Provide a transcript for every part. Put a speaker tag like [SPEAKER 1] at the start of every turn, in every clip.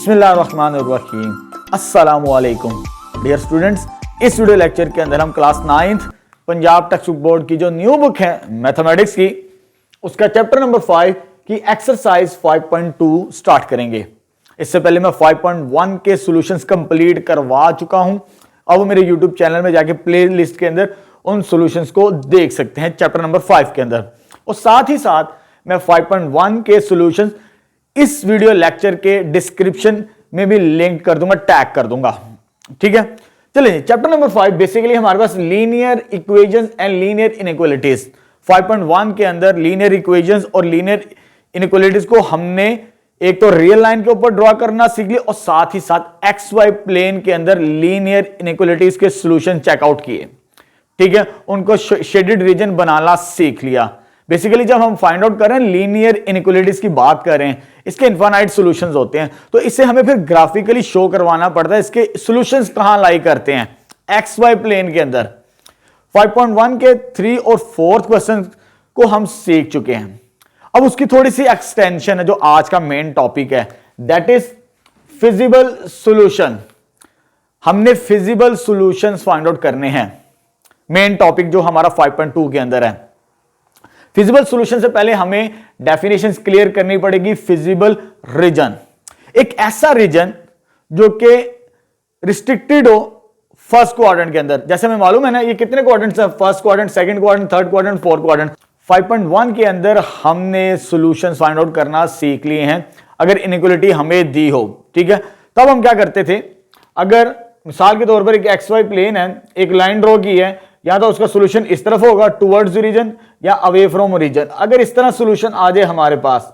[SPEAKER 1] बिस्मिल्लाहिर्रहमानिर्रहीम। अस्सलामुअलैकुम dear students, इस वीडियो लेक्चर के अंदर हम class 9th Punjab text book board की जो न्यू बुक है मैथमेटिक्स की, उसका चैप्टर नंबर 5 की एक्सरसाइज 5.2 स्टार्ट करेंगे। इससे पहले मैं 5.1 के सॉल्यूशंस कंप्लीट करवा चुका हूं। अब मेरे यूट्यूब चैनल में जाके प्ले लिस्ट के अंदर उन सॉल्यूशंस को देख सकते हैं चैप्टर नंबर 5 के अंदर। और साथ ही साथ मैं 5.1 के सॉल्यूशंस इस वीडियो लेक्चर के डिस्क्रिप्शन में भी लिंक कर दूंगा, टैग कर दूंगा। ठीक है, चलिए चैप्टर नंबर 5 बेसिकली हमारे पास linear equations and linear inequalities. 5.1 के अंदर लीनियर इक्वेशंस और लीनियर इनइक्वालिटीज को हमने एक तो रियल लाइन के ऊपर ड्रॉ करना सीख लिया और साथ ही साथ एक्स वाई प्लेन के अंदर लीनियर इनइक्वालिटीज के सॉल्यूशन चेकआउट किए। ठीक है, उनको शेडेड रीजन बनाना सीख लिया। बेसिकली जब हम फाइंड आउट कर रहे हैं लीनियर इनइक्वालिटीज की बात कर रहे हैं, इसके इनफाइनाइट सॉल्यूशंस होते हैं, तो इसे हमें फिर ग्राफिकली शो करवाना पड़ता है इसके सॉल्यूशंस कहां लाई करते हैं एक्स वाई प्लेन के अंदर। 5.1 के 3 और 4th क्वेश्चन को हम सीख चुके हैं। अब उसकी थोड़ी सी एक्सटेंशन है जो आज का मेन टॉपिक है, दैट इज फिजिबल सॉल्यूशन। हमने फिजिबल सॉल्यूशंस फाइंड आउट करने हैं, मेन टॉपिक जो हमारा 5.2 के अंदर है। फिजिबल सॉल्यूशन से पहले हमें डेफिनेशंस क्लियर करनी पड़ेगी। फिजिबल रीजन एक ऐसा रीजन जो कि रिस्ट्रिक्टेड हो फर्स्ट क्वाड्रेंट के अंदर। जैसे हमें मालूम है ना, ये कितने क्वाड्रेंट्स हैं, first quadrant, second quadrant, third quadrant, fourth quadrant. 5.1 के अंदर हमने सॉल्यूशंस फाइंड आउट करना सीख लिए हैं अगर इनइक्वालिटी हमें दी हो। ठीक है, तब हम क्या करते थे, अगर मिसाल के तौर पर एक एक्स वाई प्लेन है, एक लाइन ड्रॉ की है, या तो उसका सॉल्यूशन इस तरफ होगा टुवर्ड्स रीजन या अवे फ्रॉम रीजन। अगर इस तरह सॉल्यूशन आ जाए हमारे पास,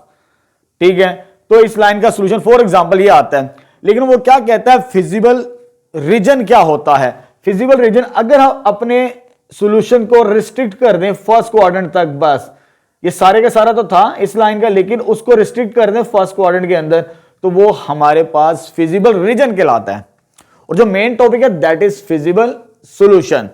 [SPEAKER 1] ठीक है, तो इस लाइन का सॉल्यूशन फॉर एग्जांपल ये आता है। लेकिन वो क्या कहता है, फिजिबल रीजन क्या होता है। फिजिबल रीजन अगर हम अपने सॉल्यूशन को रिस्ट्रिक्ट कर दें फर्स्ट क्वाड्रेंट तक, बस ये सारे का सारा तो था इस लाइन का, लेकिन उसको रिस्ट्रिक्ट कर दें फर्स्ट क्वाड्रेंट के अंदर, तो वो हमारे पास फिजिबल रीजन कहलाता है। और जो मेन टॉपिक है दैट इज फिजिबल सॉल्यूशन।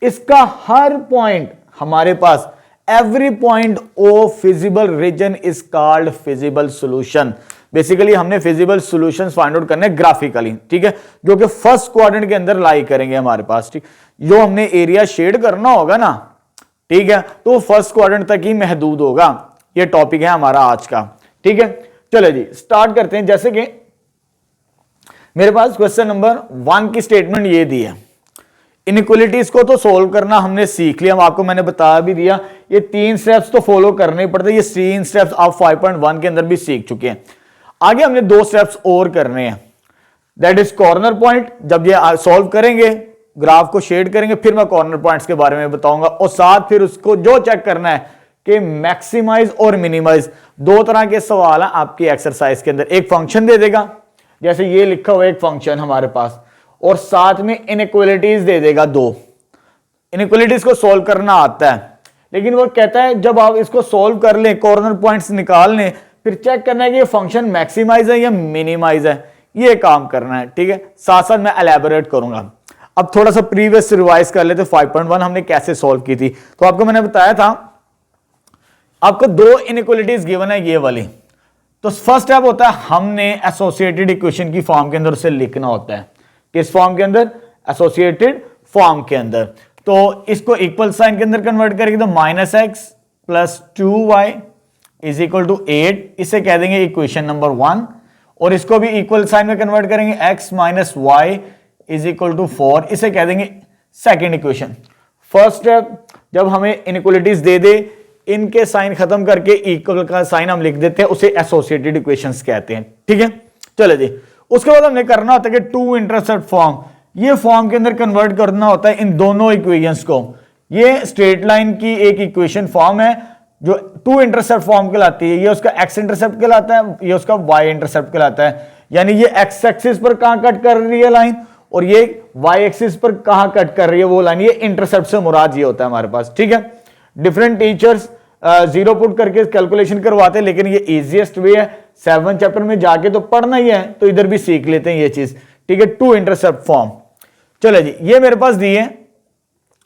[SPEAKER 1] इसका हर पॉइंट हमारे पास, every point of feasible region is called feasible solution. Basically हमने फिजिबल सॉल्यूशंस फाइंड आउट करने ग्राफिकली, ठीक है, जो कि फर्स्ट क्वाड्रेंट के अंदर लाई करेंगे हमारे पास। ठीक, जो हमने एरिया शेड करना होगा ना, ठीक है, तो फर्स्ट क्वाड्रेंट तक ही महदूद होगा। ये टॉपिक है हमारा आज का। ठीक है, चलो जी स्टार्ट करते हैं। जैसे कि मेरे पास क्वेश्चन नंबर 1 की स्टेटमेंट ये दी है, इनइक्वालिटीज को तो सोल्व करना हमने सीख लिया, आपको मैंने बता भी दिया। ये 3 स्टेप्स तो फॉलो करने पड़ते, ये 3 स्टेप्स आप 5.1 के अंदर भी सीख चुके हैं। आगे हमने 2 स्टेप्स और करने हैं, दैट इज कॉर्नर पॉइंट। जब ये सॉल्व करेंगे, ग्राफ को शेड करेंगे, फिर मैं कॉर्नर पॉइंट्स के बारे में बताऊंगा। और साथ फिर उसको जो चेक करना है कि मैक्सिमाइज और मिनिमाइज, 2 तरह के सवाल हैं आपकी एक्सरसाइज के अंदर। एक फंक्शन दे देगा, जैसे ये लिखा हुआ एक फंक्शन हमारे पास, और साथ में इनइक्वालिटीज दे देगा 2। इनइक्वालिटीज को सॉल्व करना आता है, लेकिन वो कहता है जब आप इसको सॉल्व कर लें, कॉर्नर पॉइंट्स निकाल लें, फिर चेक करना है कि ये फंक्शन मैक्सिमाइज है या मिनिमाइज है, ये काम करना है। ठीक है, साथ साथ मैं एलैबोरेट करूंगा। अब थोड़ा सा प्रीवियस रिवाइज कर लेते, 5.1 हमने कैसे सॉल्व की थी। तो आपको मैंने बताया था, आपको 2 इनइक्वालिटीज गिवन है ये वाली। तो फर्स्ट स्टेप होता है, हमने एसोसिएटेड इक्वेशन की फॉर्म के अंदर उसे लिखना होता है। किस फॉर्म के अंदर, एसोसिएटेड फॉर्म के अंदर। तो इसको इक्वल साइन के अंदर कन्वर्ट करेंगे तो -x + 2y = 8, इसे कह देंगे इक्वेशन नंबर 1। और इसको भी इक्वल साइन में कन्वर्ट करेंगे, x - y = 4, इसे कह देंगे सेकंड इक्वेशन। फर्स्ट स्टेप, जब हमें इनइक्वालिटीज दे दे, इनके साइन खत्म करके इक्वल का साइन हम लिख देते हैं, उसे एसोसिएटेड इक्वेशंस कहते हैं। ठीक है, चलो जी। उसके बाद हमने करना होता है कि 2 इंटरसेप्ट फॉर्म, ये फॉर्म के अंदर कन्वर्ट करना होता है इन दोनों इक्वेशंस को। ये स्ट्रेट लाइन की एक इक्वेशन फॉर्म है जो 2 इंटरसेप्ट फॉर्म कहलाती है। ये उसका x इंटरसेप्ट कहलाता है, ये उसका y इंटरसेप्ट कहलाता है। यानी ये x एक्सिस पर कहां कट कर रही है लाइन, और ये y एक्सिस पर कहां कट कर रही है वो लाइन। ये इंटरसेप्ट से मुराद ये होता है हमारे पास। ठीक है, डिफरेंट टीचर्स 0 पुट करके कैलकुलेशन करवाते हैं, लेकिन ये इजीएस्ट वे है। 7 चैप्टर में जाके तो पढ़ना ही है, तो इधर भी सीख लेते हैं ये चीज। ठीक है, 2 इंटरसेप्ट फॉर्म। चलो जी, ये मेरे पास दी है,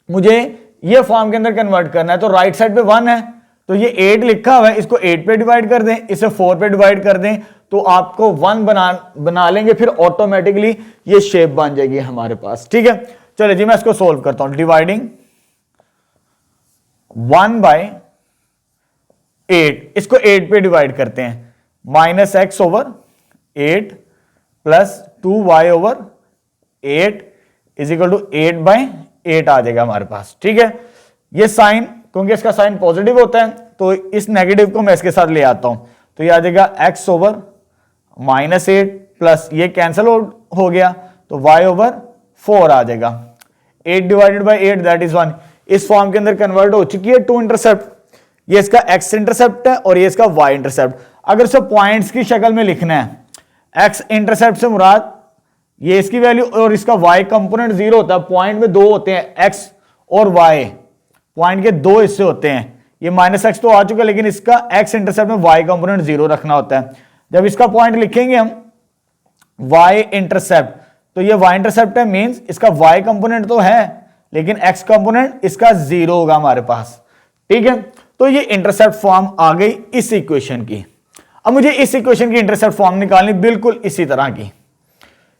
[SPEAKER 1] मुझे ये फॉर्म के अंदर कन्वर्ट करना है। तो राइट साइड पे 1 है, तो ये 8 लिखा हुआ है, इसको 8 पे डिवाइड कर दें, इसे 4 पे डिवाइड कर दें, तो आपको 1 बना लेंगे, फिर ऑटोमेटिकली ये शेप बन जाएगी हमारे पास। ठीक है, चलो जी मैं इसको सोल्व करता हूं। डिवाइडिंग 1/8, इसको 8 पे डिवाइड करते हैं, -x/8 plus 2y/8 is equal to 8/8 आ जाएगा हमारे पास। ठीक है, ये साइन, क्योंकि इसका साइन पॉजिटिव होता है तो इस नेगेटिव को मैं इसके साथ ले आता हूं, तो ये आ जाएगा x/-8 प्लस ये कैंसिल हो गया तो y/4 आ जाएगा। 8 डिवाइडेड बाई 8 दैट इज 1। इस फॉर्म के अंदर कन्वर्ट हो चुकी है टू इंटरसेप्ट, ये इसका x इंटरसेप्ट है और ये इसका y इंटरसेप्ट। अगर इसे पॉइंट्स की शक्ल में लिखना है, x इंटरसेप्ट से मुराद ये इसकी वैल्यू और इसका y कंपोनेंट 0 होता है। पॉइंट में दो होते हैं, x और y, पॉइंट के दो हिस्से होते हैं। ये -x तो आ चुका है, लेकिन इसका x इंटरसेप्ट में y कंपोनेंट 0 रखना होता है। जब इसका पॉइंट लिखेंगे हम y इंटरसेप्ट, तो ये y इंटरसेप्ट है, मींस इसका y कंपोनेंट तो है लेकिन x कंपोनेंट इसका 0 होगा हमारे पास। ठीक है, तो ये इंटरसेप्ट फॉर्म आ गई इस इक्वेशन की। अब मुझे इस इक्वेशन की इंटरसेप्ट फॉर्म निकालनी बिल्कुल इसी तरह की।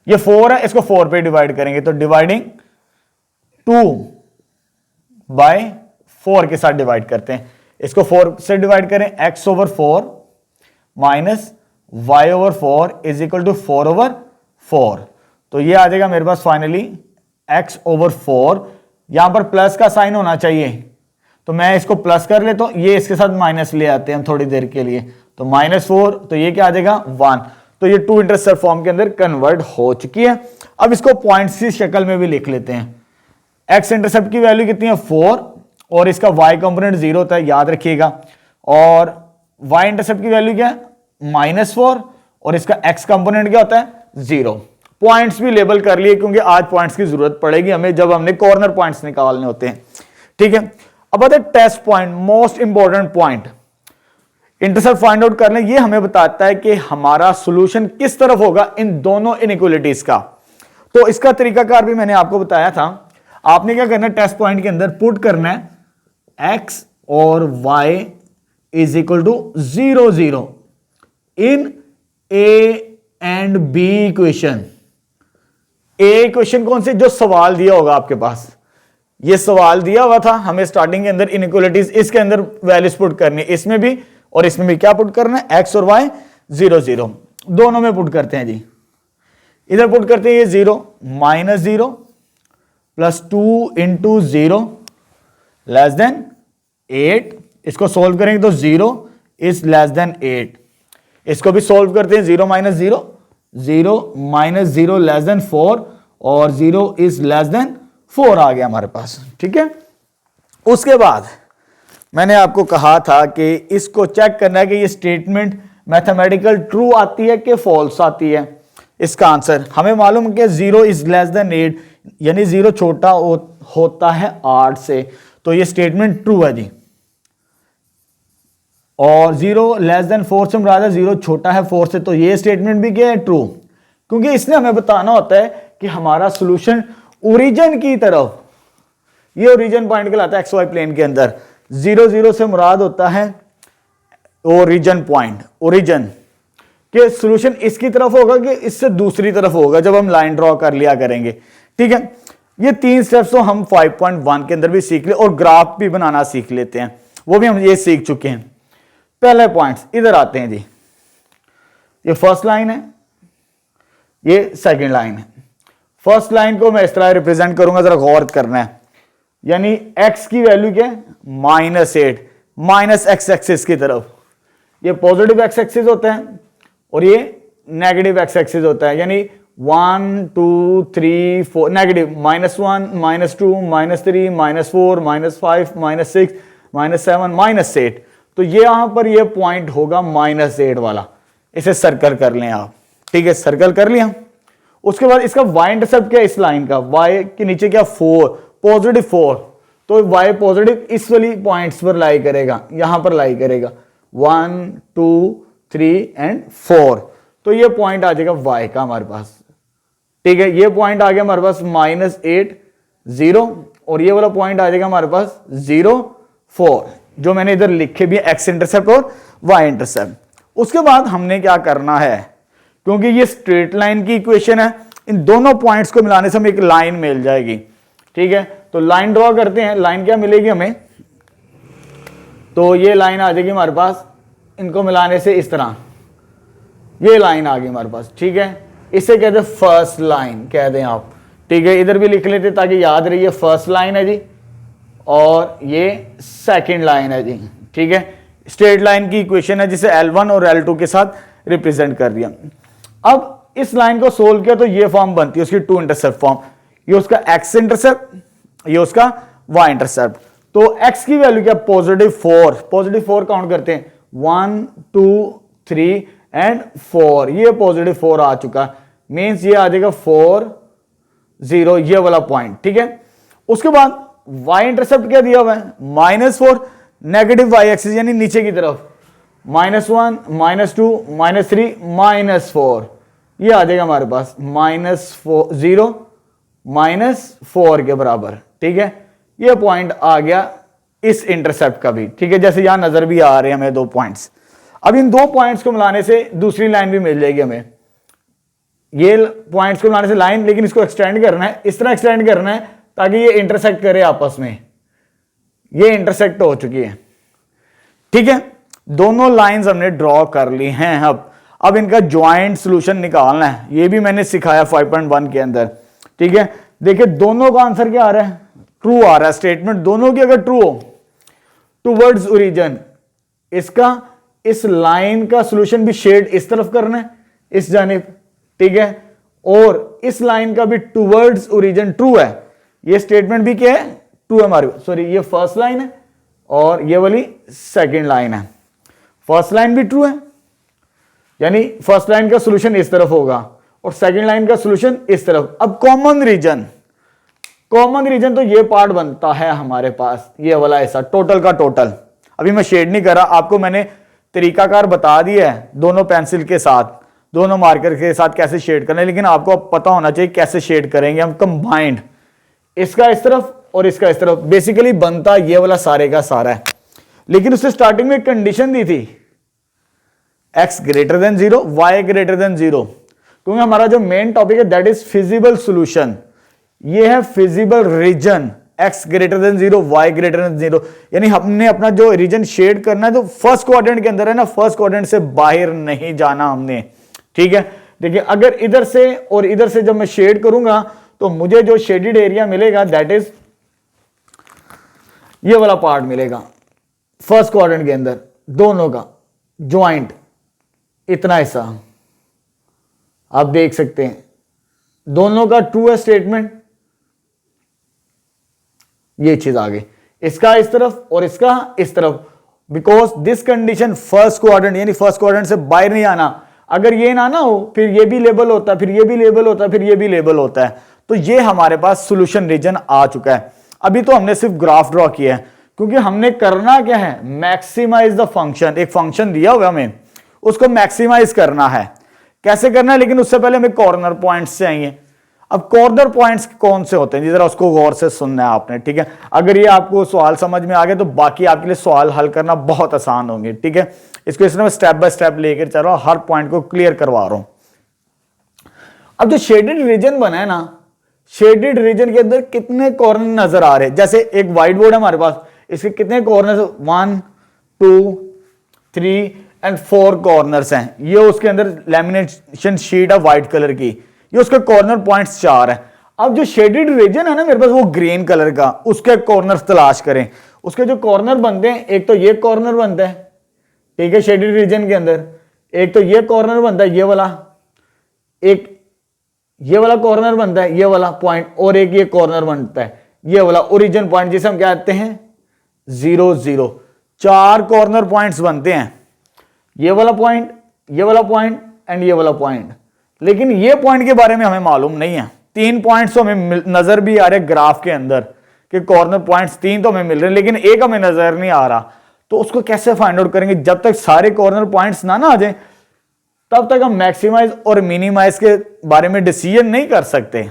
[SPEAKER 1] ये 4 है, इसको 4 पे डिवाइड करेंगे, तो डिवाइडिंग 2/4 के साथ डिवाइड करते हैं। इसको 4 से डिवाइड करें, x/4 minus y/4 is equal to 4/4। तो ये आ जाएगा मेरे पास फाइनली x/4। यहां पर प्लस का साइन होना चाहिए, तो मैं इसको प्लस कर लेता हूं, ये इसके साथ माइनस ले आते हैं हम थोड़ी देर के लिए, तो -4, तो ये क्या आ जाएगा 1। तो ये टू इंटरसेप्ट फॉर्म के अंदर कन्वर्ट हो चुकी है। अब इसको पॉइंट्स की शक्ल में भी लिख लेते हैं। x इंटरसेप्ट की वैल्यू कितनी है 4 और इसका y कंपोनेंट 0 होता है, याद रखिएगा, और y इंटरसेप्ट की वैल्यू क्या है -4 और इसका x कंपोनेंट क्या होता है 0। पॉइंट्स भी लेबल कर लिए क्योंकि आज पॉइंट्स की जरूरत पड़ेगी हमें जब हमने कॉर्नर पॉइंट्स निकालने होते हैं। ठीक है, अब आते हैं test point, most important point. Intercept find out करना, ये हमें बताता है कि हमारा सॉल्यूशन किस तरफ होगा इन दोनों इनइक्वालिटीज का। तो इसका तरीकाकार भी मैंने आपको बताया था। आपने क्या करना है, टेस्ट पॉइंट के अंदर पुट करना है x और y is equal to 0 0 in a and b equation. A equation कौन सी, जो सवाल दिया होगा आपके पास, ये सवाल दिया हुआ था हमें स्टार्टिंग के अंदर इनइक्वालिटीज, इसके अंदर वैल्यूज पुट करनी है, इसमें भी और इसमें भी क्या पुट करना है, x और y 0 0 दोनों में पुट करते हैं जी। इधर पुट करते हैं ये 0 -0 प्लस 2 इंटू 0 लेस देन 8। इसको सोल्व करेंगे तो 0 इज लेस देन 8। इसको भी सोल्व करते हैं, 0 -0 0 -0 लेस देन 4 और 0 इज लेस देन 4 आ गया हमारे पास। ठीक है, उसके बाद मैंने आपको कहा था कि इसको चेक करना है कि ये स्टेटमेंट मैथमेटिकल ट्रू आती है कि फॉल्स आती है। इसका आंसर हमें मालूम है कि 0 इज लेस देन 8, यानी 0 छोटा होता है 8 से, तो ये स्टेटमेंट ट्रू है जी। और 0 लेस देन 4 से मुराद है 0 छोटा है 4 से, तो ये स्टेटमेंट भी क्या है, ट्रू, क्योंकि इसने हमें बताना होता है कि हमारा सॉल्यूशन ओरिजिन की तरफ, ये ओरिजिन पॉइंट कहलाता है एक्स वाई प्लेन के अंदर। 0 0 से मुराद होता है ओरिजिन पॉइंट, ओरिजिन के सॉल्यूशन इसकी तरफ होगा कि इससे दूसरी तरफ होगा जब हम लाइन ड्रॉ कर लिया करेंगे। ठीक है, ये 3 स्टेप्स तो हम 5.1 के अंदर भी सीख ले और ग्राफ भी बनाना सीख लेते हैं, वो भी हम ये सीख चुके हैं। पहले पॉइंट्स इधर आते हैं जी, ये फर्स्ट लाइन है, ये सेकंड लाइन है। फर्स्ट लाइन को मैं इस तरह रिप्रेजेंट करूंगा, जरा गौर करना है, यानी x की वैल्यू क्या है -8, माइनस एक्स एक्सिस की तरफ, ये पॉजिटिव एक्स एक्सिस होता है और ये नेगेटिव एक्स एक्सिस होता है, यानी 1 2 3 4 नेगेटिव, -1 -2 -3 -4 -5 -6 -7 -8। तो ये यहां पर ये पॉइंट होगा -8 वाला, इसे सर्कल कर लें आप। ठीक है, सर्कल कर लिया। उसके बाद इसका y इंटरसेप्ट क्या है इस लाइन का, y के नीचे क्या 4, पॉजिटिव 4, तो y पॉजिटिव इस वाली पॉइंट्स पर लाई करेगा, यहां पर लाई करेगा 1 2 3 एंड 4, तो ये पॉइंट आ जाएगा y का हमारे पास। ठीक है, ये पॉइंट आ गया हमारे पास -8 0 और ये वाला पॉइंट आ जाएगा हमारे पास 0 4। जो मैंने इधर लिखे भी एक्स इंटरसेप्ट और वाई इंटरसेप्ट। उसके बाद हमने क्या करना है, क्योंकि ये स्ट्रेट लाइन की इक्वेशन है, इन दोनों पॉइंट्स को मिलाने से हमें एक लाइन मिल जाएगी। ठीक है, तो लाइन ड्रॉ करते हैं। लाइन क्या मिलेगी हमें, तो ये लाइन आ जाएगी हमारे पास, इनको मिलाने से इस तरह ये लाइन आ गई हमारे पास। ठीक है, इसे कहते हैं फर्स्ट लाइन कह दें आप। ठीक है, इधर भी लिख लेते ताकि याद रही, फर्स्ट लाइन है जी और ये सेकंड लाइन है जी। ठीक है, स्ट्रेट लाइन की इक्वेशन है जिसे L1 और L2 के साथ रिप्रेजेंट कर दिया। अब इस लाइन को सोल्व किया तो ये फॉर्म बनती है उसकी टू इंटरसेप्ट फॉर्म, ये उसका एक्स इंटरसेप्ट, ये उसका वाई इंटरसेप्ट। तो एक्स की वैल्यू क्या, पॉजिटिव 4 काउंट करते हैं, 1 2 3 एंड 4, ये पॉजिटिव 4 आ चुका, मींस ये आ जाएगा 4 0, ये वाला पॉइंट। ठीक है, उसके बाद y इंटरसेप्ट क्या दिया हुआ है, -4 नेगेटिव y एक्सिस यानी नीचे की तरफ, -1 -2 -3 -4, ये आ जाएगा हमारे पास -0 -4 के बराबर। ठीक है, ये पॉइंट आ गया इस इंटरसेप्ट का भी। ठीक है, जैसे यहां नजर भी आ रहे हैं हमें 2 पॉइंट्स। अब इन 2 पॉइंट्स को मिलाने से दूसरी लाइन भी मिल जाएगी हमें, ये पॉइंट्स को मिलाने से लाइन, लेकिन इसको एक्सटेंड करना है, इस तरह एक्सटेंड करना है ताकि ये इंटरसेक्ट करे आपस में, ये इंटरसेक्ट हो चुकी है। ठीक है, दोनों लाइंस हमने ड्रॉ कर ली हैं। अब इनका ज्वाइंट सॉल्यूशन निकालना है, ये भी मैंने सिखाया 5.1 के अंदर। ठीक है, देखिए दोनों का आंसर क्या आ रहा है, ट्रू आ रहा है। स्टेटमेंट दोनों की अगर ट्रू हो, टूवर्ड्स ओरिजिन, इसका इस लाइन का सॉल्यूशन भी शेड इस तरफ करना है, इस जानिब। ठीक है, और इस लाइन का भी टूवर्ड्स ओरिजिन ट्रू है, ये स्टेटमेंट भी क्या है, ट्रू है हमारी। सॉरी, ये फर्स्ट लाइन है और ये वाली सेकंड लाइन है। फर्स्ट लाइन भी ट्रू है, यानी फर्स्ट लाइन का सॉल्यूशन इस तरफ होगा और सेकंड लाइन का सॉल्यूशन इस तरफ। अब कॉमन रीजन तो ये पार्ट बनता है हमारे पास, ये वाला ऐसा टोटल का टोटल। अभी मैं शेड नहीं कर रहा, आपको मैंने तरीकाकार बता दिया है, दोनों पेंसिल के साथ, दोनों मार्कर के साथ कैसे शेड करना है, लेकिन आपको अब पता होना चाहिए कैसे शेड करेंगे हम कंबाइंड, इसका इस तरफ और इसका इस तरफ। बेसिकली बनता ये वाला सारे का सारा है, लेकिन उससे स्टार्टिंग में कंडीशन दी थी x greater than 0, y greater than 0, क्योंकि हमारा जो मेन टॉपिक है दैट इज फिजिबल सॉल्यूशन, ये है feasible region, x greater than 0, y greater than 0, यानी हमने अपना जो रीजन शेड करना है जो फर्स्ट क्वाड्रेंट के अंदर है ना, फर्स्ट क्वाड्रेंट से बाहर नहीं जाना हमने। ठीक है, देखिए अगर इधर से और इधर से जब मैं शेड करूंगा तो मुझे जो शेडेड एरिया मिलेगा दैट इज ये वाला पार्ट मिलेगा फर्स्ट क्वाड्रेंट के अंदर, दोनों का ज्वाइंट इतना हिस्सा आप देख सकते हैं, दोनों का ट्रू है स्टेटमेंट, ये चीज आ गई, इसका इस तरफ और इसका इस तरफ, because this condition first quadrant, यानी फर्स्ट क्वाड्रेंट से बाहर नहीं आना। अगर ये ना हो फिर ये भी लेबल होता है, फिर ये भी लेबल होता है, फिर ये भी लेबल होता है। तो ये हमारे पास सॉल्यूशन रीजन आ चुका है। अभी तो हमने सिर्फ ग्राफ ड्रॉ किया है, क्योंकि हमने करना क्या है, मैक्सिमाइज द फंक्शन। एक फंक्शन दिया हुआ हमें, उसको मैक्सिमाइज करना है। कैसे करना है, लेकिन उससे पहले हमें कॉर्नर पॉइंट्स से आएंगे। अब कॉर्नर पॉइंट्स कौन से होते हैं, जरा उसको गौर से सुनना है आपने। ठीक है, अगर ये आपको सवाल समझ में आ गए तो बाकी आपके लिए सवाल हल करना बहुत आसान होंगे। ठीक है, इसको इसमें मैं स्टेप बाय स्टेप लेकर चल रहा हूं, हर पॉइंट को क्लियर करवा रहा हूं। अब जो शेडेड रीजन बना है ना, शेडेड रीजन के अंदर कितने कॉर्नर नजर आ रहे हैं, जैसे एक व्हाइट बोर्ड है हमारे पास, इसके कितने कॉर्नर, 1 2 3 एंड 4 कॉर्नर्स हैं। ये उसके अंदर लैमिनेशन शीट है व्हाइट कलर की, ये उसके कॉर्नर पॉइंट्स 4 है। अब जो शेडेड रीजन है ना मेरे पास, वो ग्रीन कलर का, उसके कॉर्नर तलाश करें। उसके जो कॉर्नर बनते हैं, एक तो ये कॉर्नर बनता है, ठीक है, शेडेड रीजन के अंदर, एक तो ये कॉर्नर बनता है, ये वाला, एक ये वाला कॉर्नर बनता है, ये वाला पॉइंट, और एक ये कॉर्नर बनता है, ये वाला ओरिजिन पॉइंट, जिसे हम क्या कहते हैं 0 0। 4 कॉर्नर पॉइंट्स बनते हैं, ये वाला पॉइंट, ये वाला पॉइंट एंड ये वाला पॉइंट। लेकिन ये पॉइंट के बारे में हमें मालूम नहीं है। 3 पॉइंट्स तो हमें नजर भी आ रहे ग्राफ के अंदर कि कॉर्नर पॉइंट्स 3 तो हमें मिल रहे हैं, लेकिन एक हमें नजर नहीं आ रहा। तो उसको कैसे फाइंड आउट करेंगे, जब तक सारे कॉर्नर पॉइंट्स ना आ जाए तब तक हम मैक्सिमाइज और मिनिमाइज के बारे में डिसीजन नहीं कर सकते।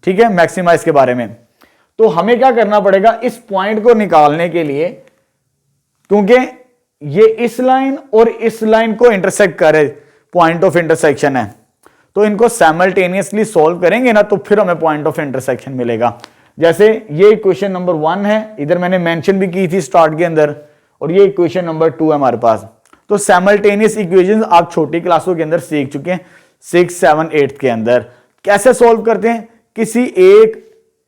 [SPEAKER 1] ठीक है, मैक्सिमाइज के बारे में तो हमें क्या करना पड़ेगा, इस पॉइंट को निकालने के लिए क्योंकि ये इस लाइन और इस लाइन को इंटरसेक्ट करे, पॉइंट ऑफ इंटरसेक्शन है, तो इनको साइमल्टेनियसली सॉल्व करेंगे ना तो फिर हमें पॉइंट ऑफ इंटरसेक्शन मिलेगा। जैसे ये इक्वेशन नंबर 1 है, इधर मैंने मेंशन भी की थी स्टार्ट के अंदर, और ये इक्वेशन नंबर 2 है हमारे पास। तो साइमल्टेनियस इक्वेशंस आप छोटी क्लासों के अंदर सीख चुके हैं, 6, 7, 8 के अंदर। कैसे सॉल्व करते हैं? किसी एक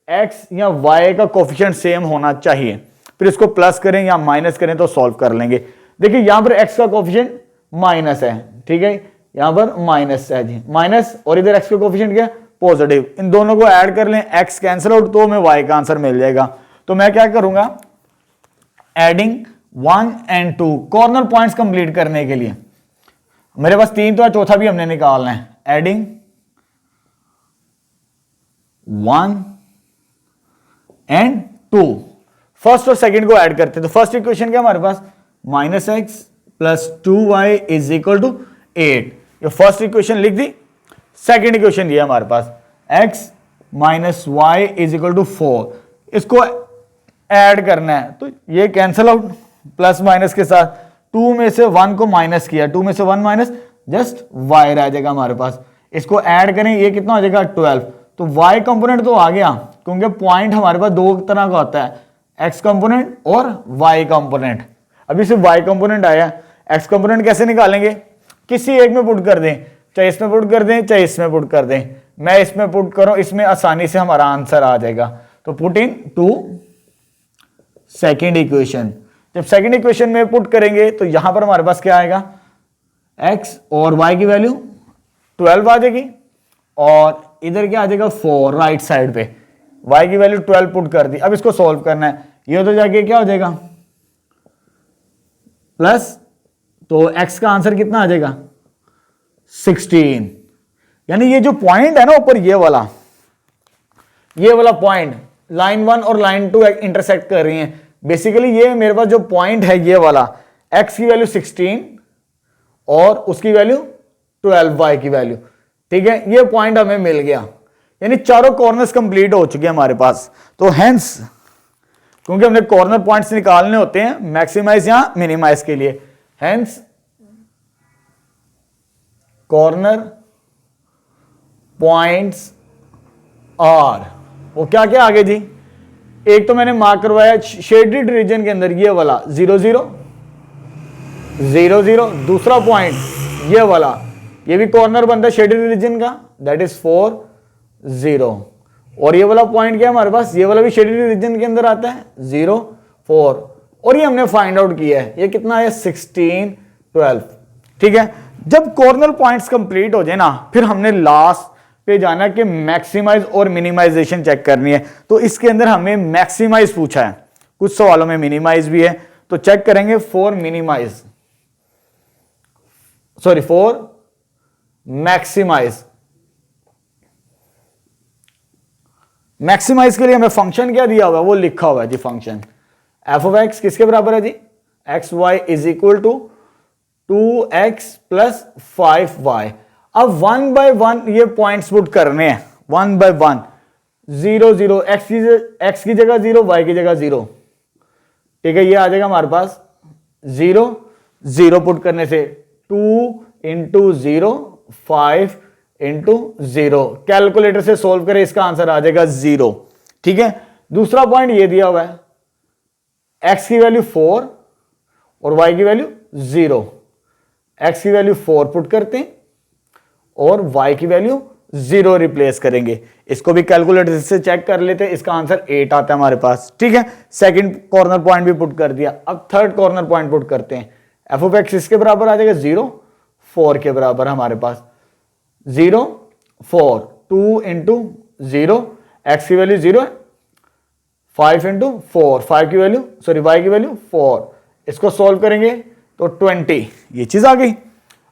[SPEAKER 1] x या y का कोफिशिएंट सेम होना चाहिए, फिर इसको प्लस करें या माइनस करें तो सॉल्व कर लेंगे। देखिए यहां पर x का कोफिशिएंट माइनस है, ठीक है, यहां पर माइनस है जी, माइनस, और इधर x का कोफिशिएंट क्या? पॉजिटिव। इन दोनों को ऐड कर लें, x कैंसिल आउट, तो हमें y का आंसर मिल जाएगा। तो मैं क्या करूंगा, adding 1 and 2 corner points complete करने के लिए मेरे पास 3 तो है, चौथा भी हमने निकालना है। एडिंग 1 and 2, फर्स्ट और सेकंड को ऐड करते हैं। तो फर्स्ट इक्वेशन क्या हमारे पास, -x + 2y = 8। ये फर्स्ट इक्वेशन लिख दी। सेकंड इक्वेशन ये हमारे पास x - y = 4। इसको ऐड करना है, तो ये कैंसिल आउट प्लस माइनस के साथ, 2 में से 1 को माइनस किया, 2 में से 1 माइनस, जस्ट y रह जाएगा हमारे पास। इसको ऐड करें, ये कितना हो जाएगा 12। तो y कंपोनेंट तो आ गया, क्योंकि पॉइंट हमारे पास दो तरह का होता है, x कंपोनेंट और y कंपोनेंट। अभी सिर्फ y कंपोनेंट आया, x कंपोनेंट कैसे निकालेंगे? किसी एक में पुट कर दें, चाहे इसमें पुट कर दें चाहे इसमें पुट कर दें। मैं इसमें पुट करूं, इसमें आसानी से हमारा आंसर आ जाएगा। तो put into second equation. जब सेकेंड इक्वेशन में पुट करेंगे तो यहां पर हमारे पास क्या आएगा, x और y की वैल्यू 12 आ जाएगी, और इधर क्या आ जाएगा 4 राइट साइड पे, y की वैल्यू 12 पुट कर दी। अब इसको सॉल्व करना है, ये तो जाके क्या हो जाएगा प्लस, तो x का आंसर कितना आ जाएगा 16। यानी ये जो पॉइंट है ना ऊपर, ये वाला पॉइंट लाइन 1 और लाइन 2 इंटरसेक्ट कर रही हैं। बेसिकली ये मेरे पास जो पॉइंट है, ये वाला x की वैल्यू 16 और उसकी वैल्यू 12, y की वैल्यू, ठीक है, ये पॉइंट हमें मिल गया। यानी चारों कॉर्नर्स कंप्लीट हो चुके हैं हमारे पास। तो हेंस, क्योंकि हमने कॉर्नर पॉइंट्स निकालने होते हैं मैक्सिमाइज या मिनिमाइज के लिए, हेंस कॉर्नर पॉइंट्स आर, वो क्या क्या आगे जी, एक तो मैंने मार्क करवाया शेडेड रीजन के अंदर, ये वाला 0 0 0 0। दूसरा पॉइंट ये वाला, ये भी कॉर्नर बनता है शेडेड रीजन का, दैट इज 4 0। और ये वाला पॉइंट क्या है हमारे पास, ये वाला भी शेडेड रीजन के अंदर आता है 0 4। और ये हमने फाइंड आउट किया है, ये कितना है 16 12, ठीक है। जब कॉर्नर पॉइंट्स कंप्लीट हो जाए ना, फिर हमने लास्ट पे जाना कि मैक्सिमाइज और मिनिमाइजेशन चेक करनी है। तो इसके अंदर हमें मैक्सिमाइज पूछा है, कुछ सवालों में मिनिमाइज भी है, तो चेक करेंगे फॉर मैक्सिमाइज। मैक्सिमाइज के लिए हमें फंक्शन क्या दिया हुआ है, वो लिखा हुआ है जी, फंक्शन f(x) किसके बराबर है जी, xy = 2x + 5y। अब 1 by 1 ये पॉइंट्स पुट करने हैं, 1 by 1, 0 0, x की जगह 0, y की जगह 0, ठीक है। ये आ जाएगा हमारे पास 0 0 पुट करने से 2 × 0 5 × 0, कैलकुलेटर से सोल्व करें, इसका आंसर आ जाएगा 0, ठीक है। दूसरा पॉइंट ये दिया हुआ है, x की वैल्यू 4 और y की वैल्यू 0। x की वैल्यू 4 पुट करते हैं और y की वैल्यू 0 रिप्लेस करेंगे। इसको भी कैलकुलेटर से चेक कर लेते हैं, इसका आंसर 8 आता है हमारे पास, ठीक है। सेकंड कॉर्नर पॉइंट भी पुट कर दिया। अब थर्ड कॉर्नर पॉइंट पुट करते हैं, f(x) इसके बराबर आ जाएगा 0 4 के बराबर हमारे पास, 0 4, 2 × 0, x की वैल्यू 0 है, 5 × 4, 5 की वैल्यू y की वैल्यू 4, इसको सॉल्व करेंगे तो 20, ये चीज आ गई।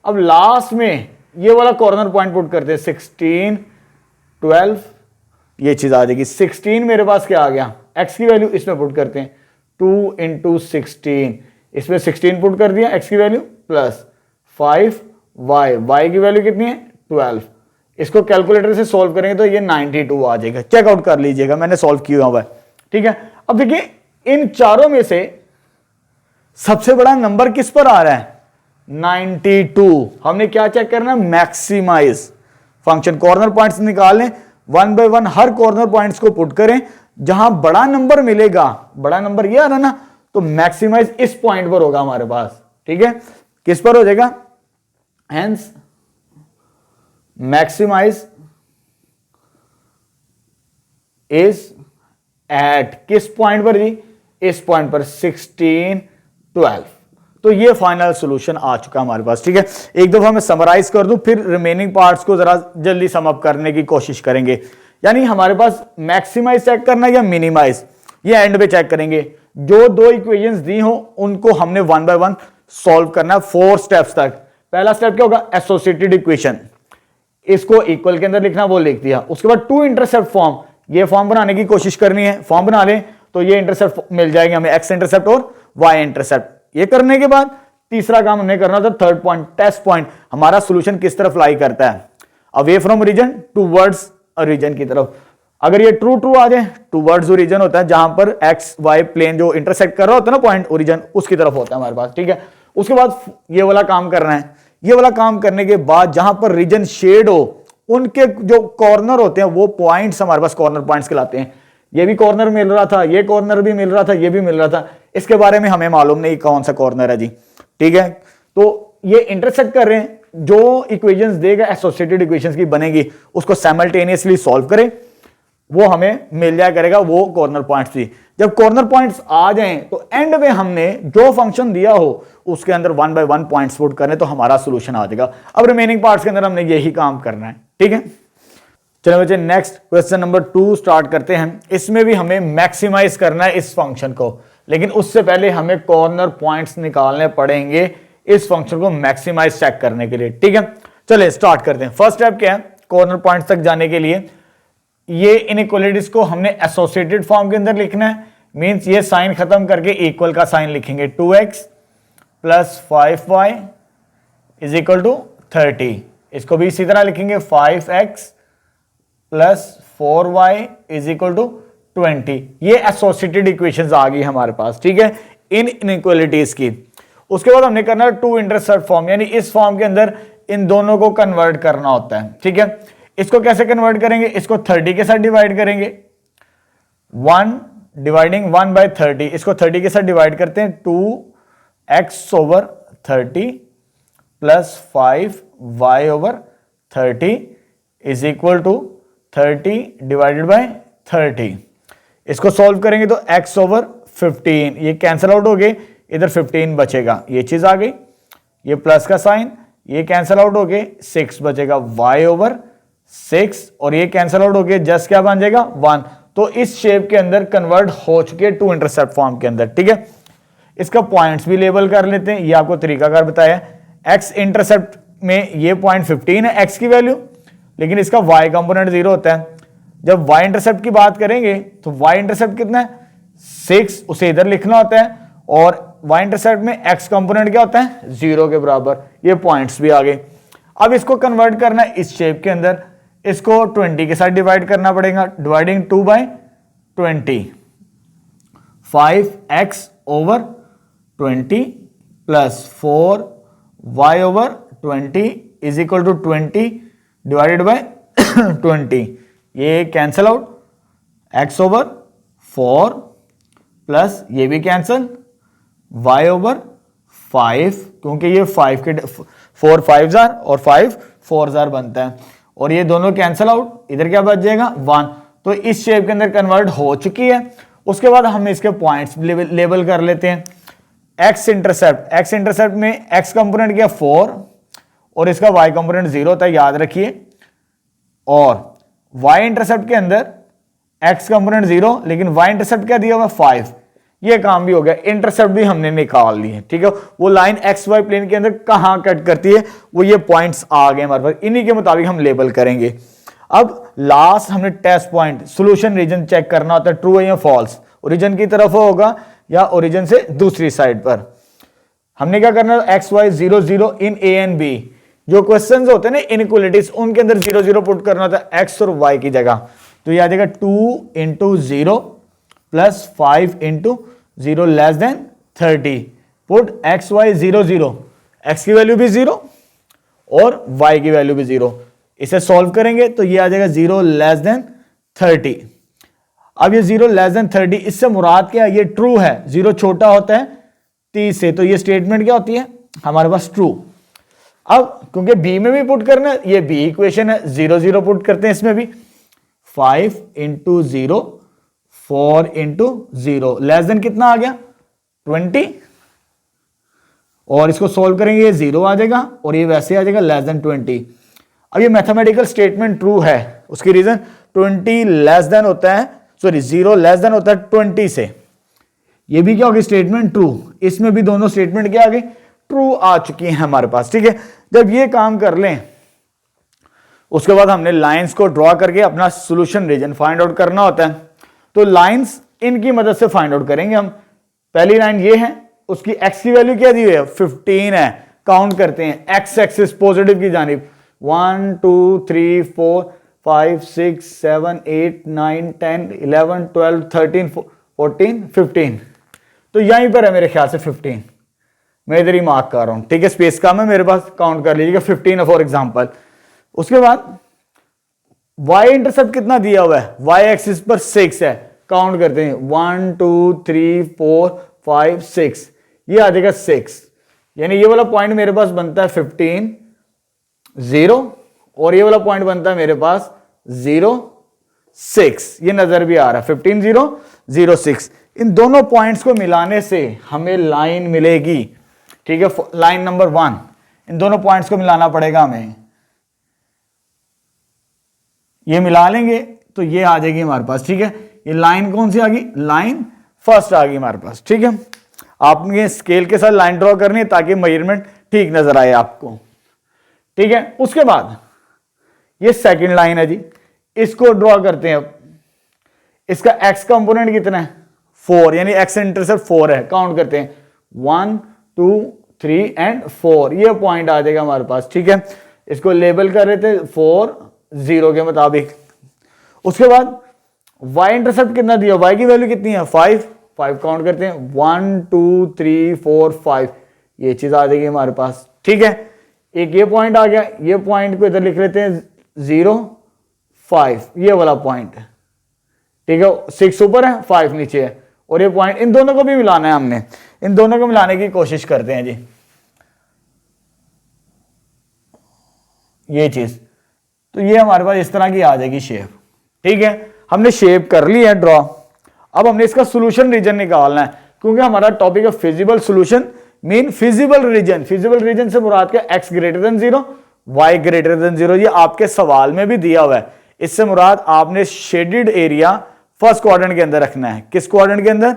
[SPEAKER 1] अब लास्ट में ये वाला कॉर्नर पॉइंट पुट करते हैं, 16 12, ये चीज आ जाएगी। 16 मेरे पास क्या आ गया, x की वैल्यू इसमें पुट करते हैं, 2 × 16, इसमें 16 पुट कर दिया, x की वैल्यू प्लस 5y की वैल्यू कितनी है 12। इसको कैलकुलेटर से सॉल्व करेंगे तो ये 92 आ जाएगा। चेकआउट कर लीजिएगा, मैंने सॉल्व किया हुआ है, ठीक है। अब देखिए इन चारों में से सबसे बड़ा नंबर किस पर आ रहा है? 92। हमने क्या चेक करना? Maximise function. कॉर्नर पॉइंट्स निकालें, वन बाय वन हर कॉर्नर पॉइंट्स को पुट करें, जहां बड़ा नंबर मिलेगा, बड़ा नंबर ये आ रहा ना, तो मैक्सिमाइज इस पॉइंट पर होगा हमारे पास। ठीक है, किस पर हो जाएगा? हेंस मैक्सिमाइज इज एट किस पॉइंट पर जी? इस पॉइंट पर 16, 12। तो ये फाइनल सॉल्यूशन आ चुका हमारे पास। ठीक है, एक दफा मैं समराइज कर दूं, फिर रिमेनिंग पार्ट्स को जरा जल्दी सम अप करने की कोशिश करेंगे। यानी हमारे पास मैक्सिमाइज चेक करना है या मिनिमाइज, ये एंड पे चेक करेंगे। जो दो इक्वेशंस दी हो उनको हमने वन बाय वन सॉल्व करना है 4 स्टेप्स तक। पहला स्टेप क्या होगा? एसोसिएटेड इक्वेशन, इसको इक्वल के अंदर लिखना, वो लिख दिया। उसके बाद टू इंटरसेप्ट फॉर्म, ये फॉर्म बनाने की कोशिश करनी है। फॉर्म बना लें तो ये इंटरसेप्ट मिल जाएंगे हमें, एक्स इंटरसेप्ट और वाई इंटरसेप्ट। ये करने के बाद तीसरा काम हमने करना था, थर्ड पॉइंट, टेस्ट पॉइंट। हमारा सॉल्यूशन किस तरफ लाई करता है? Away from origin towards origin की तरफ। अगर ये ट्रू ट्रू आ जाए, टूवर्ड्स ओरिजिन होता है, जहां पर एक्स वाई प्लेन जो इंटरसेक्ट कर रहा होता है ना पॉइंट, ओरिजिन उसकी तरफ होता है हमारे पास। ठीक है, उसके बाद ये वाला काम करना है। ये वाला काम करने के बाद जहां पर रीजन शेड हो, उनके जो कॉर्नर होते हैं वो पॉइंट्स हमारे पास कॉर्नर पॉइंट्स कहलाते हैं। ये भी कॉर्नर मिल रहा था, ये कॉर्नर भी मिल रहा था, ये भी मिल रहा था, इसके बारे में हमें मालूम नहीं कौन सा कॉर्नर है जी। ठीक है, तो ये इंटरसेक्ट कर रहे हैं, जो इक्वेशंस देगा एसोसिएटेड इक्वेशंस की बनेगी, उसको साइमल्टेनियसली सॉल्व करें, वो हमें मिल जाया करेगा वो कॉर्नर पॉइंट्स भी। जब कॉर्नर पॉइंट्स आ जाएं तो एंड में हमने जो फंक्शन दिया हो उसके अंदर one by one points put करने, तो हमारा सॉल्यूशन आ जाएगा। अब रिमेनिंग पार्ट्स के अंदर हमने यही काम करना है। ठीक है, चलो बच्चे नेक्स्ट क्वेश्चन नंबर 2 स्टार्ट करते हैं। इसमें भी हमें मैक्सिमाइज करना है इस फंक्शन को, लेकिन उससे पहले हमें कॉर्नर पॉइंट्स निकालने पड़ेंगे इस फंक्शन को मैक्सिमाइज चेक करने के लिए। ठीक है, चलिए स्टार्ट करते हैं। फर्स्ट स्टेप क्या है? कॉर्नर पॉइंट्स तक जाने के लिए ये इनइक्वालिटीज को हमने एसोसिएटेड फॉर्म के अंदर लिखना है। मींस ये साइन खत्म करके इक्वल का साइन लिखेंगे, 2x plus 5y is equal to 30। इसको भी इसी तरह लिखेंगे, 5x plus 4y is equal to 20। ये एसोसिएटेड इक्वेशंस आ गई हमारे पास। ठीक है, इन इनइक्वालिटीज की। उसके बाद हमने करना है टू इंटरसेप्ट फॉर्म, यानी इस फॉर्म के अंदर इन दोनों को कन्वर्ट करना होता है। ठीक है, इसको कैसे कन्वर्ट करेंगे? इसको 30 के साथ डिवाइड करेंगे, 1 डिवाइडिंग 1 बाय 30, इसको 30 के साथ डिवाइड करते हैं, 2x over 30 plus 5y over 30 is equal to 30 divided by 30। इसको सॉल्व करेंगे तो x ओवर 15, ये कैंसिल आउट हो गए, इधर 15 बचेगा, ये चीज आ गई, ये प्लस का साइन, ये कैंसिल आउट हो गए, 6 बचेगा, y ओवर 6, और ये कैंसिल आउट हो गए, जस्ट क्या बन जाएगा? 1। तो इस शेप के अंदर कन्वर्ट हो चुके टू इंटरसेप्ट फॉर्म के अंदर। ठीक है, इसका पॉइंट्स भी लेबल कर लेते हैं, ये आपको तरीकाकार बताया। x इंटरसेप्ट में ये पॉइंट 15 है x की वैल्यू, लेकिन इसका y कंपोनेंट 0 होता है। जब y इंटरसेप्ट की बात करेंगे तो y इंटरसेप्ट कितना है? 6, उसे इधर लिखना होता है, और y इंटरसेप्ट में x कंपोनेंट क्या होता है? 0 के बराबर। ये पॉइंट्स भी आ गए। अब इसको कन्वर्ट करना है इस शेप के अंदर, इसको 20 के साथ डिवाइड करना पड़ेगा, dividing 2 by 20, 5x over 20 plus 4y over 20 is equal to 20 divided by 20, ये cancel out, x over 4 plus ये भी कैंसल, y ओवर 5, क्योंकि ये 5 के 4 5 और 5 4 बनता है, और ये दोनों कैंसल आउट, इधर क्या बच जाएगा? 1। तो इस शेप के अंदर कन्वर्ट हो चुकी है। उसके बाद हम इसके पॉइंट्स लेबल कर लेते हैं। x इंटरसेप्ट में x कंपोनेंट क्या? 4, और इसका y कंपोनेंट 0 होता है, याद रखिए। और y इंटरसेप्ट के अंदर x कंपोनेंट 0, लेकिन y इंटरसेप्ट क्या दिया हुआ? 5। ये काम भी हो गया, इंटरसेप्ट भी हमने निकाल लिए। ठीक है, वो लाइन एक्स वाई प्लेन के अंदर कहां कट करती है, वो ये पॉइंट्स आ गए हमारे पास, इन्हीं के मुताबिक हम लेबल करेंगे। अब लास्ट हमने test point, solution region check करना होता है, ट्रू है या फॉल्स, ओरिजिन की तरफ होगा या ओरिजिन से दूसरी साइड पर। हमने क्या करना है? X Y 0 0 in A and B, जो क्वेश्चंस होते हैं ना इनइक्वालिटीज, उनके अंदर 0 0 पुट करना होता है एक्स और वाई की जगह। तो ये आ जाएगा 2 into 0 plus 5 into 0 less than 30 put X Y 0 0, X की वैल्यू भी 0 और वाई की वैल्यू भी 0। इसे सॉल्व करेंगे तो ये आ जाएगा 0 लेस देन 30। अब ये 0 लेस देन 30, इससे मुराद क्या है, ये ट्रू है, 0 छोटा होता है 30 से, तो ये स्टेटमेंट क्या होती है हमारे पास, ट्रू। अब क्योंकि बी में भी पुट करना है, ये बी इक्वेशन है, 0 0 पुट करते हैं इसमें भी, 5 इंटू 0 4 इंटू 0 लेस देन कितना आ गया 20, और इसको सोल्व करेंगे ये 0 आ जाएगा और ये वैसे आ जाएगा लेस देन 20। अब ये मैथमेटिकल स्टेटमेंट ट्रू है, उसकी रीजन 20 लेस देन होता है, सॉरी 0 लेस देन होता है 20 से, ये भी क्या होगी स्टेटमेंट ट्रू, इसमें भी दोनों स्टेटमेंट क्या आ गई ट्रू आ चुकी हैं हमारे पास, ठीक है। जब ये काम कर लें उसके बाद हमने लाइंस को ड्रॉ करके अपना सॉल्यूशन रीजन फाइंड आउट करना होता है। तो लाइंस इनकी मदद से फाइंड आउट करेंगे हम। पहली लाइन ये है, उसकी x की वैल्यू क्या दी हुई है 15 है, काउंट करते हैं x एक्सिस पॉजिटिव की जानिब, 1 2 3 4 5 6 7 8 9 10 11 12 13 14 15, तो यहीं पर है मेरे ख्याल से 15, मैं इधर ही मार्क कर रहा हूं, ठीक है, स्पेस कम है मेरे पास, काउंट कर लीजिएगा 15 है फॉर एग्जांपल। उसके बाद y इंटरसेप्ट कितना दिया हुआ है, y एक्सिस पर 6 है, काउंट करते हैं 1 2 3 4 5 6, ये आ जाएगा 6, यानी ये वाला पॉइंट मेरे पास बनता है 15 0 और ये वाला पॉइंट बनता है मेरे पास 0 6, ये नजर भी आ रहा है 15 0 0 6। इन दोनों पॉइंट्स को मिलाने से हमें लाइन मिलेगी, ठीक है, लाइन नंबर 1, इन दोनों पॉइंट्स को मिलाना पड़ेगा हमें, ये मिला लेंगे तो ये आ जाएगी हमारे पास, ठीक है। ये लाइन कौन सी आ गई, लाइन फर्स्ट आ गई हमारे पास, ठीक है। आपने स्केल के साथ लाइन ड्रॉ करनी है ताकि मेजरमेंट ठीक नजर आए आपको, ठीक है। उसके बाद ये सेकंड लाइन है जी, इसको ड्रॉ करते हैं। अब इसका x कंपोनेंट कितना है 4, यानी x इंटरसेप्ट 4 है, काउंट करते हैं 1 2 3 एंड 4, ये पॉइंट आ जाएगा हमारे पास, ठीक है। इसको लेबल कर रहे थे 4 0 के मुताबिक। उसके बाद y इंटरसेप्ट कितना दिया, y की वैल्यू कितनी है 5 काउंट करते हैं 1 2 3 4 5, ये चीज आ जाएगी हमारे पास, ठीक है। एक ये पॉइंट आ गया, ये पॉइंट को इधर लिख लेते हैं 0 5, ये वाला पॉइंट, ठीक है, 6 ऊपर है 5 नीचे है, और ये पॉइंट, इन दोनों को भी मिलाना है हमने, इन दोनों को मिलाने की कोशिश करते हैं जी, ये चीज, तो ये हमारे पास इस तरह की आ जाएगी शेप, ठीक है। हमने शेप कर ली है ड्रॉ, अब हमने इसका सॉल्यूशन रीजन निकालना है, क्योंकि हमारा टॉपिक है feasible solution mean feasible region. Feasible region से मुराद क्या, x greater than 0 y greater than 0, ये आपके सवाल में भी दिया हुआ है। इससे मुराद आपने शेडेड एरिया फर्स्ट क्वाड्रेंट के अंदर रखना है, किस क्वाड्रेंट के अंदर,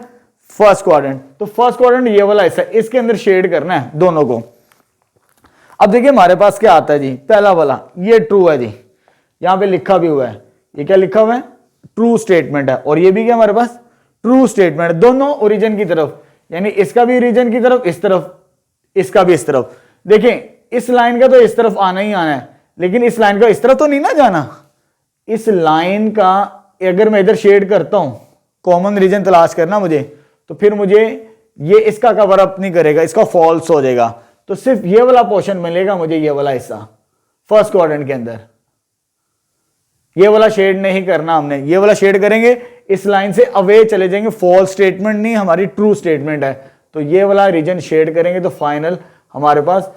[SPEAKER 1] फर्स्ट क्वाड्रेंट। तो फर्स्ट क्वाड्रेंट ये वाला हिस्सा, इसके अंदर शेड करना है दोनों को। अब देखिए हमारे पास क्या आता है जी, पहला वाला ये ट्रू है जी, यहां पे लिखा भी हुआ है, ये क्या लिखा हुआ है ट्रू स्टेटमेंट है, और ये भी क्या हमारे पास ट्रू स्टेटमेंट, दोनों ओरिजिन की तरफ, यानी इसका भी ओरिजिन की तरफ, इस तरफ, इसका भी इस तरफ। देखें इस लाइन का तो इस तरफ आना ही आना है, लेकिन इस लाइन का इस तरफ तो नहीं ना जाना। इस लाइन का अगर मैं इधर शेड करता हूं, कॉमन रीजन तलाश करना मुझे, तो फिर मुझे ये इसका कवर अप नहीं करेगा, इसका फॉल्स हो जाएगा, तो सिर्फ ये वाला पोर्शन मिलेगा मुझे, ये वाला हिस्सा फर्स्ट क्वाड्रेंट के अंदर। ये वाला शेड नहीं करना हमने, ये वाला शेड करेंगे इस लाइन से अवे चले जाएंगे, फॉल्स स्टेटमेंट नहीं, हमारी ट्रू स्टेटमेंट है, तो ये वाला रीजन शेड करेंगे तो फाइनल हमारे पास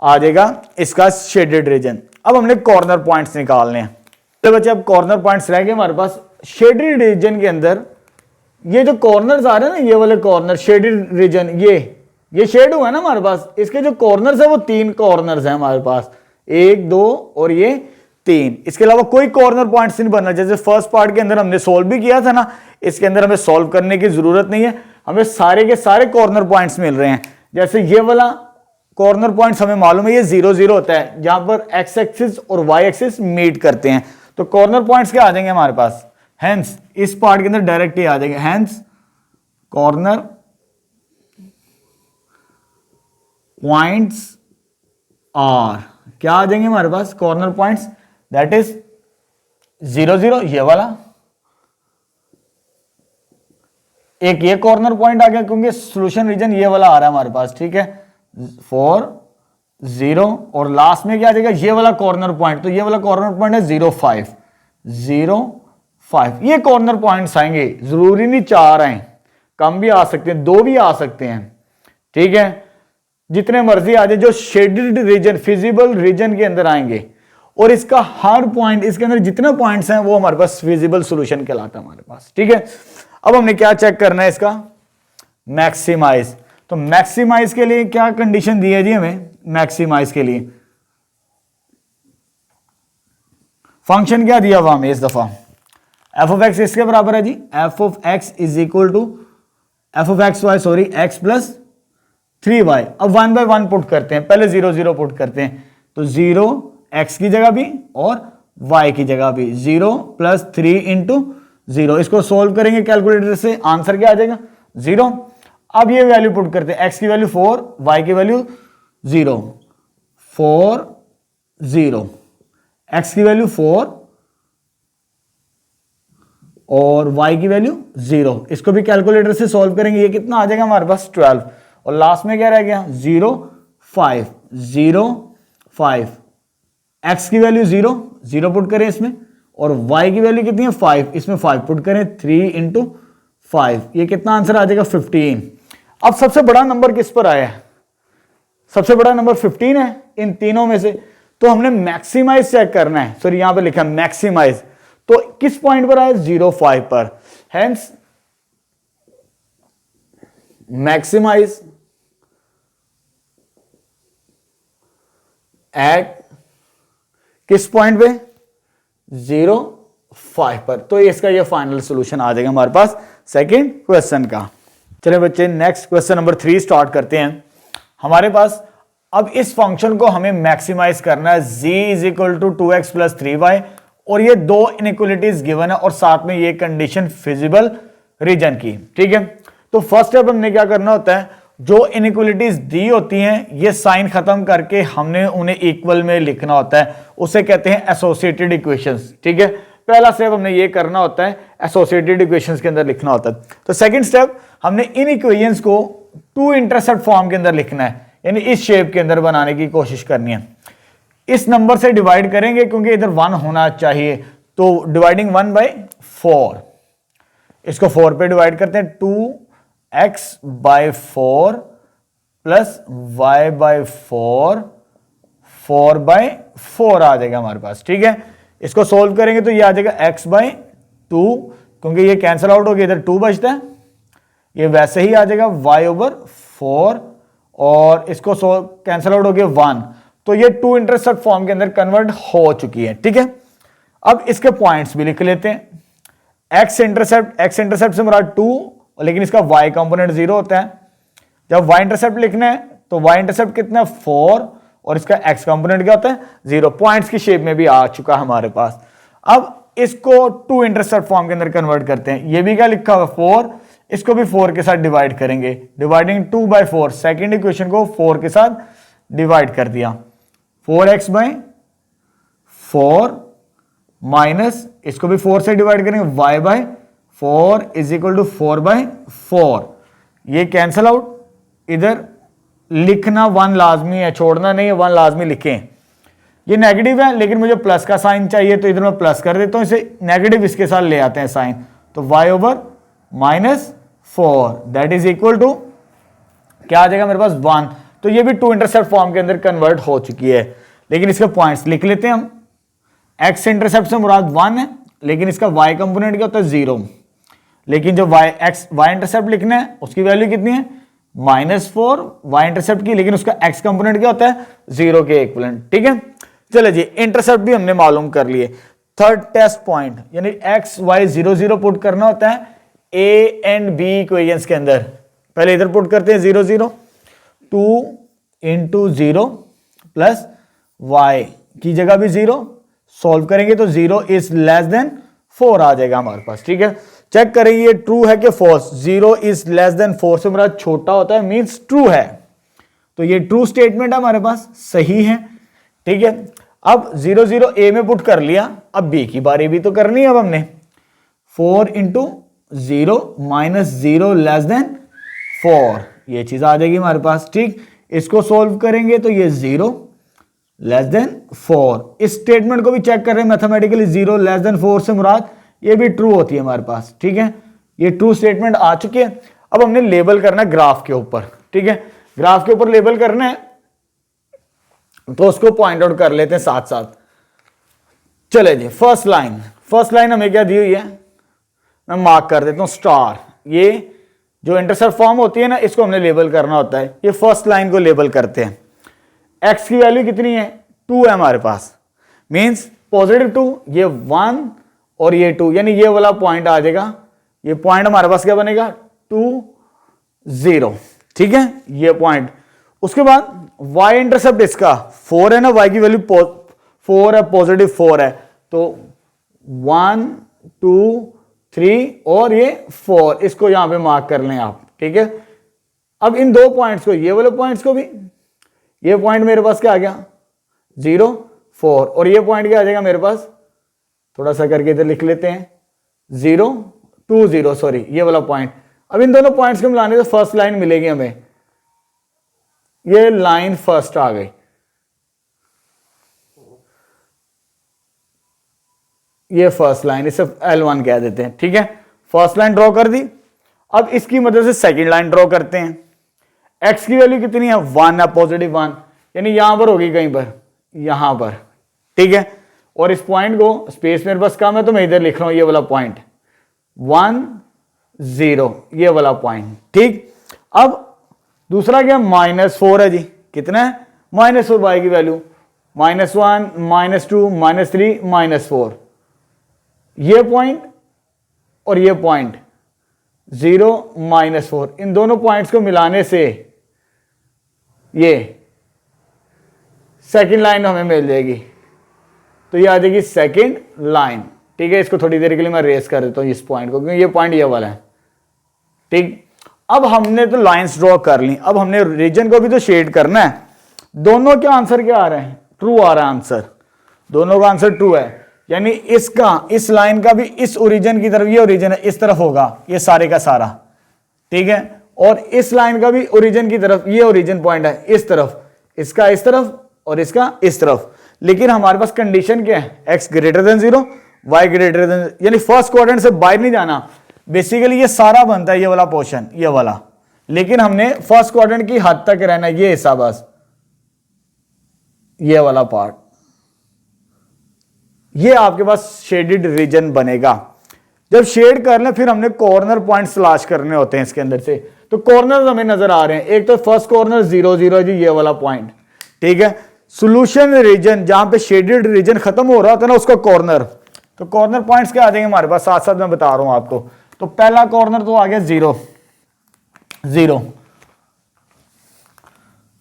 [SPEAKER 1] आ जाएगा इसका शेडेड रीजन। अब हमने कॉर्नर पॉइंट्स निकालने हैं, तो बच्चे अब कॉर्नर पॉइंट्स रह गए हमारे पास। शेडेड रीजन के अंदर ये जो कॉर्नर्स आ रहे हैं ना, ये वाले कॉर्नर शेडेड रीजन, ये शेड हुआ है ना हमारे पास, इसके जो कॉर्नर्स है वो 3 कॉर्नर्स हैं हमारे पास, 1 2 और ये 3, इसके अलावा कोई कॉर्नर पॉइंट्स नहीं बनना। जैसे फर्स्ट पार्ट के अंदर हमने सोल्व भी किया था ना, इसके अंदर हमें सोल्व करने की जरूरत नहीं है, हमें सारे के सारे कॉर्नर पॉइंट्स मिल रहे हैं। जैसे ये वाला कॉर्नर पॉइंट्स हमें मालूम है ये 0 0 होता है, जहां पर x एक्सिस और y एक्सिस मीट करते हैं, तो कॉर्नर पॉइंट्स क्या आ जाएंगे हमारे पास, हेंस इस पार्ट के अंदर डायरेक्ट ही आ जाएंगे, हेंस कॉर्नर पॉइंट्स आर क्या आ जाएंगे हमारे पास, कॉर्नर पॉइंट्स दैट इज 0 0, ये वाला एक ये कॉर्नर पॉइंट आ गया क्योंकि सॉल्यूशन रीजन ये वाला आ रहा है हमारे पास, ठीक है, 4 0 और लास्ट में क्या आ जाएगा ये वाला कॉर्नर पॉइंट, तो ये वाला कॉर्नर पॉइंट है 0 5 0 5। ये कॉर्नर पॉइंट्स आएंगे, जरूरी नहीं 4 आए, कम भी आ सकते हैं, 2 भी आ सकते हैं, ठीक है, जितने मर्जी आ जाए, जो शेडेड रीजन फिजिबल रीजन के अंदर आएंगे और इसका हर पॉइंट, इसके अंदर जितने पॉइंट्स हैं वो हमारे पास फिजिबल सॉल्यूशन कहलाता है हमारे पास, ठीक है। अब हमने क्या चेक करना है इसका, मैक्सिमाइज। तो मैक्सिमाइज के लिए क्या कंडीशन दी है जी हमें, मैक्सिमाइज के लिए फंक्शन क्या दिया हुआ हमें इस दफा, एफ ऑफ एक्स इसके बराबर है जी, f of x is equal to f of x y sorry x plus 3y। अब 1 by 1 पुट करते हैं, पहले 0 0 पुट करते हैं, तो 0 x की जगह भी और y की जगह भी, 0 प्लस 3 इंटू 0। इसको सोल्व करेंगे कैलकुलेटर से, आंसर क्या आ जाएगा 0। अब ये वैल्यू पुट करते हैं, x की वैल्यू 4, y की वैल्यू 0, 4 0, x की वैल्यू 4 और y की वैल्यू 0। इसको भी कैलकुलेटर से सॉल्व करेंगे, ये कितना आ जाएगा हमारे पास 12 और लास्ट में क्या रह गया 0 5 0 5। x की वैल्यू 0 0 पुट करें इसमें और y की वैल्यू कितनी है 5, इसमें 5 पुट करें, 3 इंटू 5, ये कितना आंसर आ जाएगा 15। अब सबसे बड़ा नंबर किस पर आया है, सबसे बड़ा नंबर 15 है इन तीनों में से, तो हमने मैक्सिमाइज चेक करना है, सॉरी यहां पे लिखा मैक्सिमाइज, तो किस पॉइंट पर आया 0 5 पर, हेंस मैक्सिमाइज एट किस पॉइंट पे 0 5 पर। तो इसका ये फाइनल सॉल्यूशन आ जाएगा हमारे पास सेकंड क्वेश्चन का। चलिए बच्चे नेक्स्ट क्वेश्चन नंबर 3 स्टार्ट करते हैं। हमारे पास अब इस फंक्शन को हमें मैक्सिमाइज करना है, z is equal to 2x plus 3y और ये दो इनइक्वालिटीज गिवन है और साथ में ये कंडीशन फिजिबल रीजन की, ठीक है। तो फर्स्ट स्टेप हमने क्या करना होता है, जो इनइक्वालिटीज दी होती हैं ये साइन खत्म करके हमने उन्हें इक्वल में लिखना होता है, उसे कहते हैं एसोसिएटेड इक्वेशंस, ठीक है। पहला स्टेप हमने ये करना होता है, एसोसिएटेड इक्वेशंस के अंदर लिखना होता है। तो सेकंड स्टेप हमने इन इक्वेशंस को टू इंटरसेप्ट फॉर्म के अंदर लिखना है, यानी इस शेप के अंदर बनाने की कोशिश करनी है। इस नंबर से डिवाइड करेंगे क्योंकि इधर 1 होना चाहिए, तो डिवाइडिंग 1 by 4, इसको 4 पे डिवाइड करते हैं, 2x by 4 plus y by 4 4 by 4 आ जाएगा हमारे पास, ठीक है। इसको सोल्व करेंगे तो ये आ जाएगा x by 2, क्योंकि ये कैंसिल आउट हो गया, इधर 2 बचता है, ये वैसे ही आ जाएगा y over 4 और इसको कैंसिल आउट हो गया 1, तो ये टू इंटरसेप्ट फॉर्म के अंदर कन्वर्ट हो चुकी है, ठीक है। अब इसके पॉइंट्स भी लिख लेते हैं, x इंटरसेप्ट से मुराद 2, लेकिन इसका y कंपोनेंट 0 होता है। जब y इंटरसेप्ट लिखना है तो y इंटरसेप्ट कितना है 4 और इसका x कंपोनेंट क्या होता है 0, पॉइंट्स की शेप में भी आ चुका हमारे पास। अब इसको टू इंटरसेप्ट फॉर्म के अंदर कन्वर्ट करते हैं, ये भी क्या लिखा हुआ 4, इसको भी 4 के साथ डिवाइड करेंगे, डिवाइडिंग 2 by 4, सेकेंड इक्वेशन को 4 के साथ डिवाइड कर दिया, 4x by 4 माइनस इसको भी 4 से डिवाइड करेंगे, y by 4 is equal to 4 by 4, ये कैंसल आउट, इधर लिखना 1 लाजमी है, छोड़ना नहीं है, 1 लाजमी लिखें। ये नेगेटिव है लेकिन मुझे प्लस का साइन चाहिए, तो इधर मैं प्लस कर देता हूं, इसे नेगेटिव इसके साथ ले आते हैं साइन, तो y over minus 4 that is equal to क्या आ जाएगा मेरे पास 1। तो ये भी टू इंटरसेप्ट फॉर्म के अंदर कन्वर्ट हो चुकी है, लेकिन इसके पॉइंट्स लिख लेते हैं हम। x इंटरसेप्ट से मुराद 1 है, लेकिन इसका y कंपोनेंट क्या होता है 0, लेकिन जो y इंटरसेप्ट लिखना है उसकी वैल्यू कितनी है -4 y इंटरसेप्ट की, लेकिन उसका x कंपोनेंट क्या होता है 0 के इक्विवेलेंट, ठीक है। चलो जी, इंटरसेप्ट भी हमने मालूम कर लिए। थर्ड टेस्ट पॉइंट यानी x y 0 0 पुट करना होता है a एंड b इक्वेशंस के अंदर। पहले इधर पुट करते हैं 0 0, 2 इंटू 0 प्लस y की जगह भी 0, सॉल्व करेंगे तो 0 इज लेस देन 4 आ जाएगा हमारे पास, ठीक है। चेक करेंगे ये ट्रू है कि फॉल्स, 0 इज लेस देन 4 से मेरा छोटा होता है, मींस ट्रू है, तो ये ट्रू स्टेटमेंट है हमारे पास, सही है, ठीक है। अब 0 0 a में पुट कर लिया, अब b की बारी भी तो करनी है। अब हमने 4 इंटू 0 माइनस 0 लेस देन 4, ये चीज आ जाएगी हमारे पास। ठीक, इसको सोल्व करेंगे तो ये 0 लेस देन 4। इस स्टेटमेंट को भी चेक कर रहे हैं मैथमेटिकली, 0 लेस देन 4 से मुराद ये भी ट्रू होती है हमारे पास। ठीक है, ये ट्रू स्टेटमेंट आ चुकी है। अब हमने लेबल करना है ग्राफ के ऊपर। ठीक है, ग्राफ के ऊपर लेबल करना है, तो उसको पॉइंट आउट कर लेते हैं साथ साथ। चले जी, फर्स्ट लाइन हमें क्या दी हुई है, मैं मार्क कर देता हूं स्टार। ये जो इंटरसेप्ट फॉर्म होती है ना, इसको हमने लेबल करना होता है। ये फर्स्ट लाइन को लेबल करते हैं। एक्स की वैल्यू कितनी है, 2 है हमारे पास, मींस पॉजिटिव 2, ये 1 और ये 2, यानी ये वाला पॉइंट आ जाएगा। ये पॉइंट हमारे पास क्या बनेगा, 2 0। ठीक है, ये पॉइंट। उसके बाद y इंटरसेप्ट इसका 4 है ना, y की वैल्यू 4 है, पॉजिटिव 4 है, तो 1 2 3 और ये 4, इसको यहां पे मार्क कर लें आप। ठीक है, अब इन दो पॉइंट्स को, ये वाले पॉइंट्स को भी, ये पॉइंट मेरे पास क्या आ गया 0 4, और ये पॉइंट क्या आ जाएगा मेरे पास, थोड़ा सा करके इधर लिख लेते हैं 0 2 0, सॉरी ये वाला पॉइंट। अब इन दोनों पॉइंट्स को मिलाने से फर्स्ट लाइन मिलेगी हमें, ये लाइन फर्स्ट आ गई, ये फर्स्ट लाइन, इसे L1 कह देते हैं। ठीक है, फर्स्ट लाइन ड्रॉ कर दी। अब इसकी मदद से सेकंड लाइन ड्रॉ करते हैं। x की वैल्यू कितनी है, 1 है, पॉजिटिव 1, यानी यहां पर होगी कहीं पर, यहां पर। ठीक है, और इस पॉइंट को, स्पेस मेरे पास कम है तो मैं इधर लिख रहा हूं, ये वाला पॉइंट 1 0, ये वाला पॉइंट। ठीक, अब दूसरा क्या, -4 है जी, कितना है, -4 y की वैल्यू, -1 -2 -3 -4, ये पॉइंट और ये पॉइंट 0 -4, इन दोनों पॉइंट्स को मिलाने से ये सेकंड लाइन हमें मिल जाएगी, तो ये आ जाएगी सेकंड लाइन। ठीक है, इसको थोड़ी देर के लिए मैं रेस कर देता हूं इस पॉइंट को, क्योंकि ये पॉइंट ये वाला है। ठीक, अब हमने तो लाइंस ड्रॉ कर ली, अब हमने रीजन को भी तो शेड करना है। दोनों के आंसर क्या आ रहे हैं, ट्रू आ रहा है आंसर, दोनों का आंसर ट्रू है, यानी इसका, इस लाइन का भी इस ओरिजिन की तरफ, ये ओरिजिन है, इस तरफ होगा ये सारे का सारा। ठीक है, और इस लाइन का भी ओरिजिन की तरफ, ये ओरिजिन पॉइंट है इस तरफ, इसका इस तरफ और इसका इस तरफ। लेकिन हमारे पास कंडीशन क्या है, x greater than 0 y greater than, यानी फर्स्ट क्वाड्रेंट से बाहर नहीं जाना। बेसिकली ये सारा बनता है ये वाला पोर्शन, ये वाला, लेकिन हमने फर्स्ट क्वाड्रेंट की हद तक रहना है, ये हिस्सा बस, ये वाला पार्ट, ये आपके पास शेडेड रीजन बनेगा। जब शेड कर लें फिर हमने कॉर्नर पॉइंट्स तलाश करने होते हैं इसके अंदर से, तो कॉर्नर हमें नजर आ रहे हैं। एक तो फर्स्ट कॉर्नर 0 0 है जी, ये वाला पॉइंट। ठीक है, सॉल्यूशन रीजन जहां पे शेडेड रीजन खत्म हो रहा था ना, उसका कॉर्नर, तो कॉर्नर पॉइंट्स क्या आ जाएंगे हमारे पास, साथ साथ मैं बता रहा हूं आपको। तो पहला कॉर्नर तो आ गया 0 0,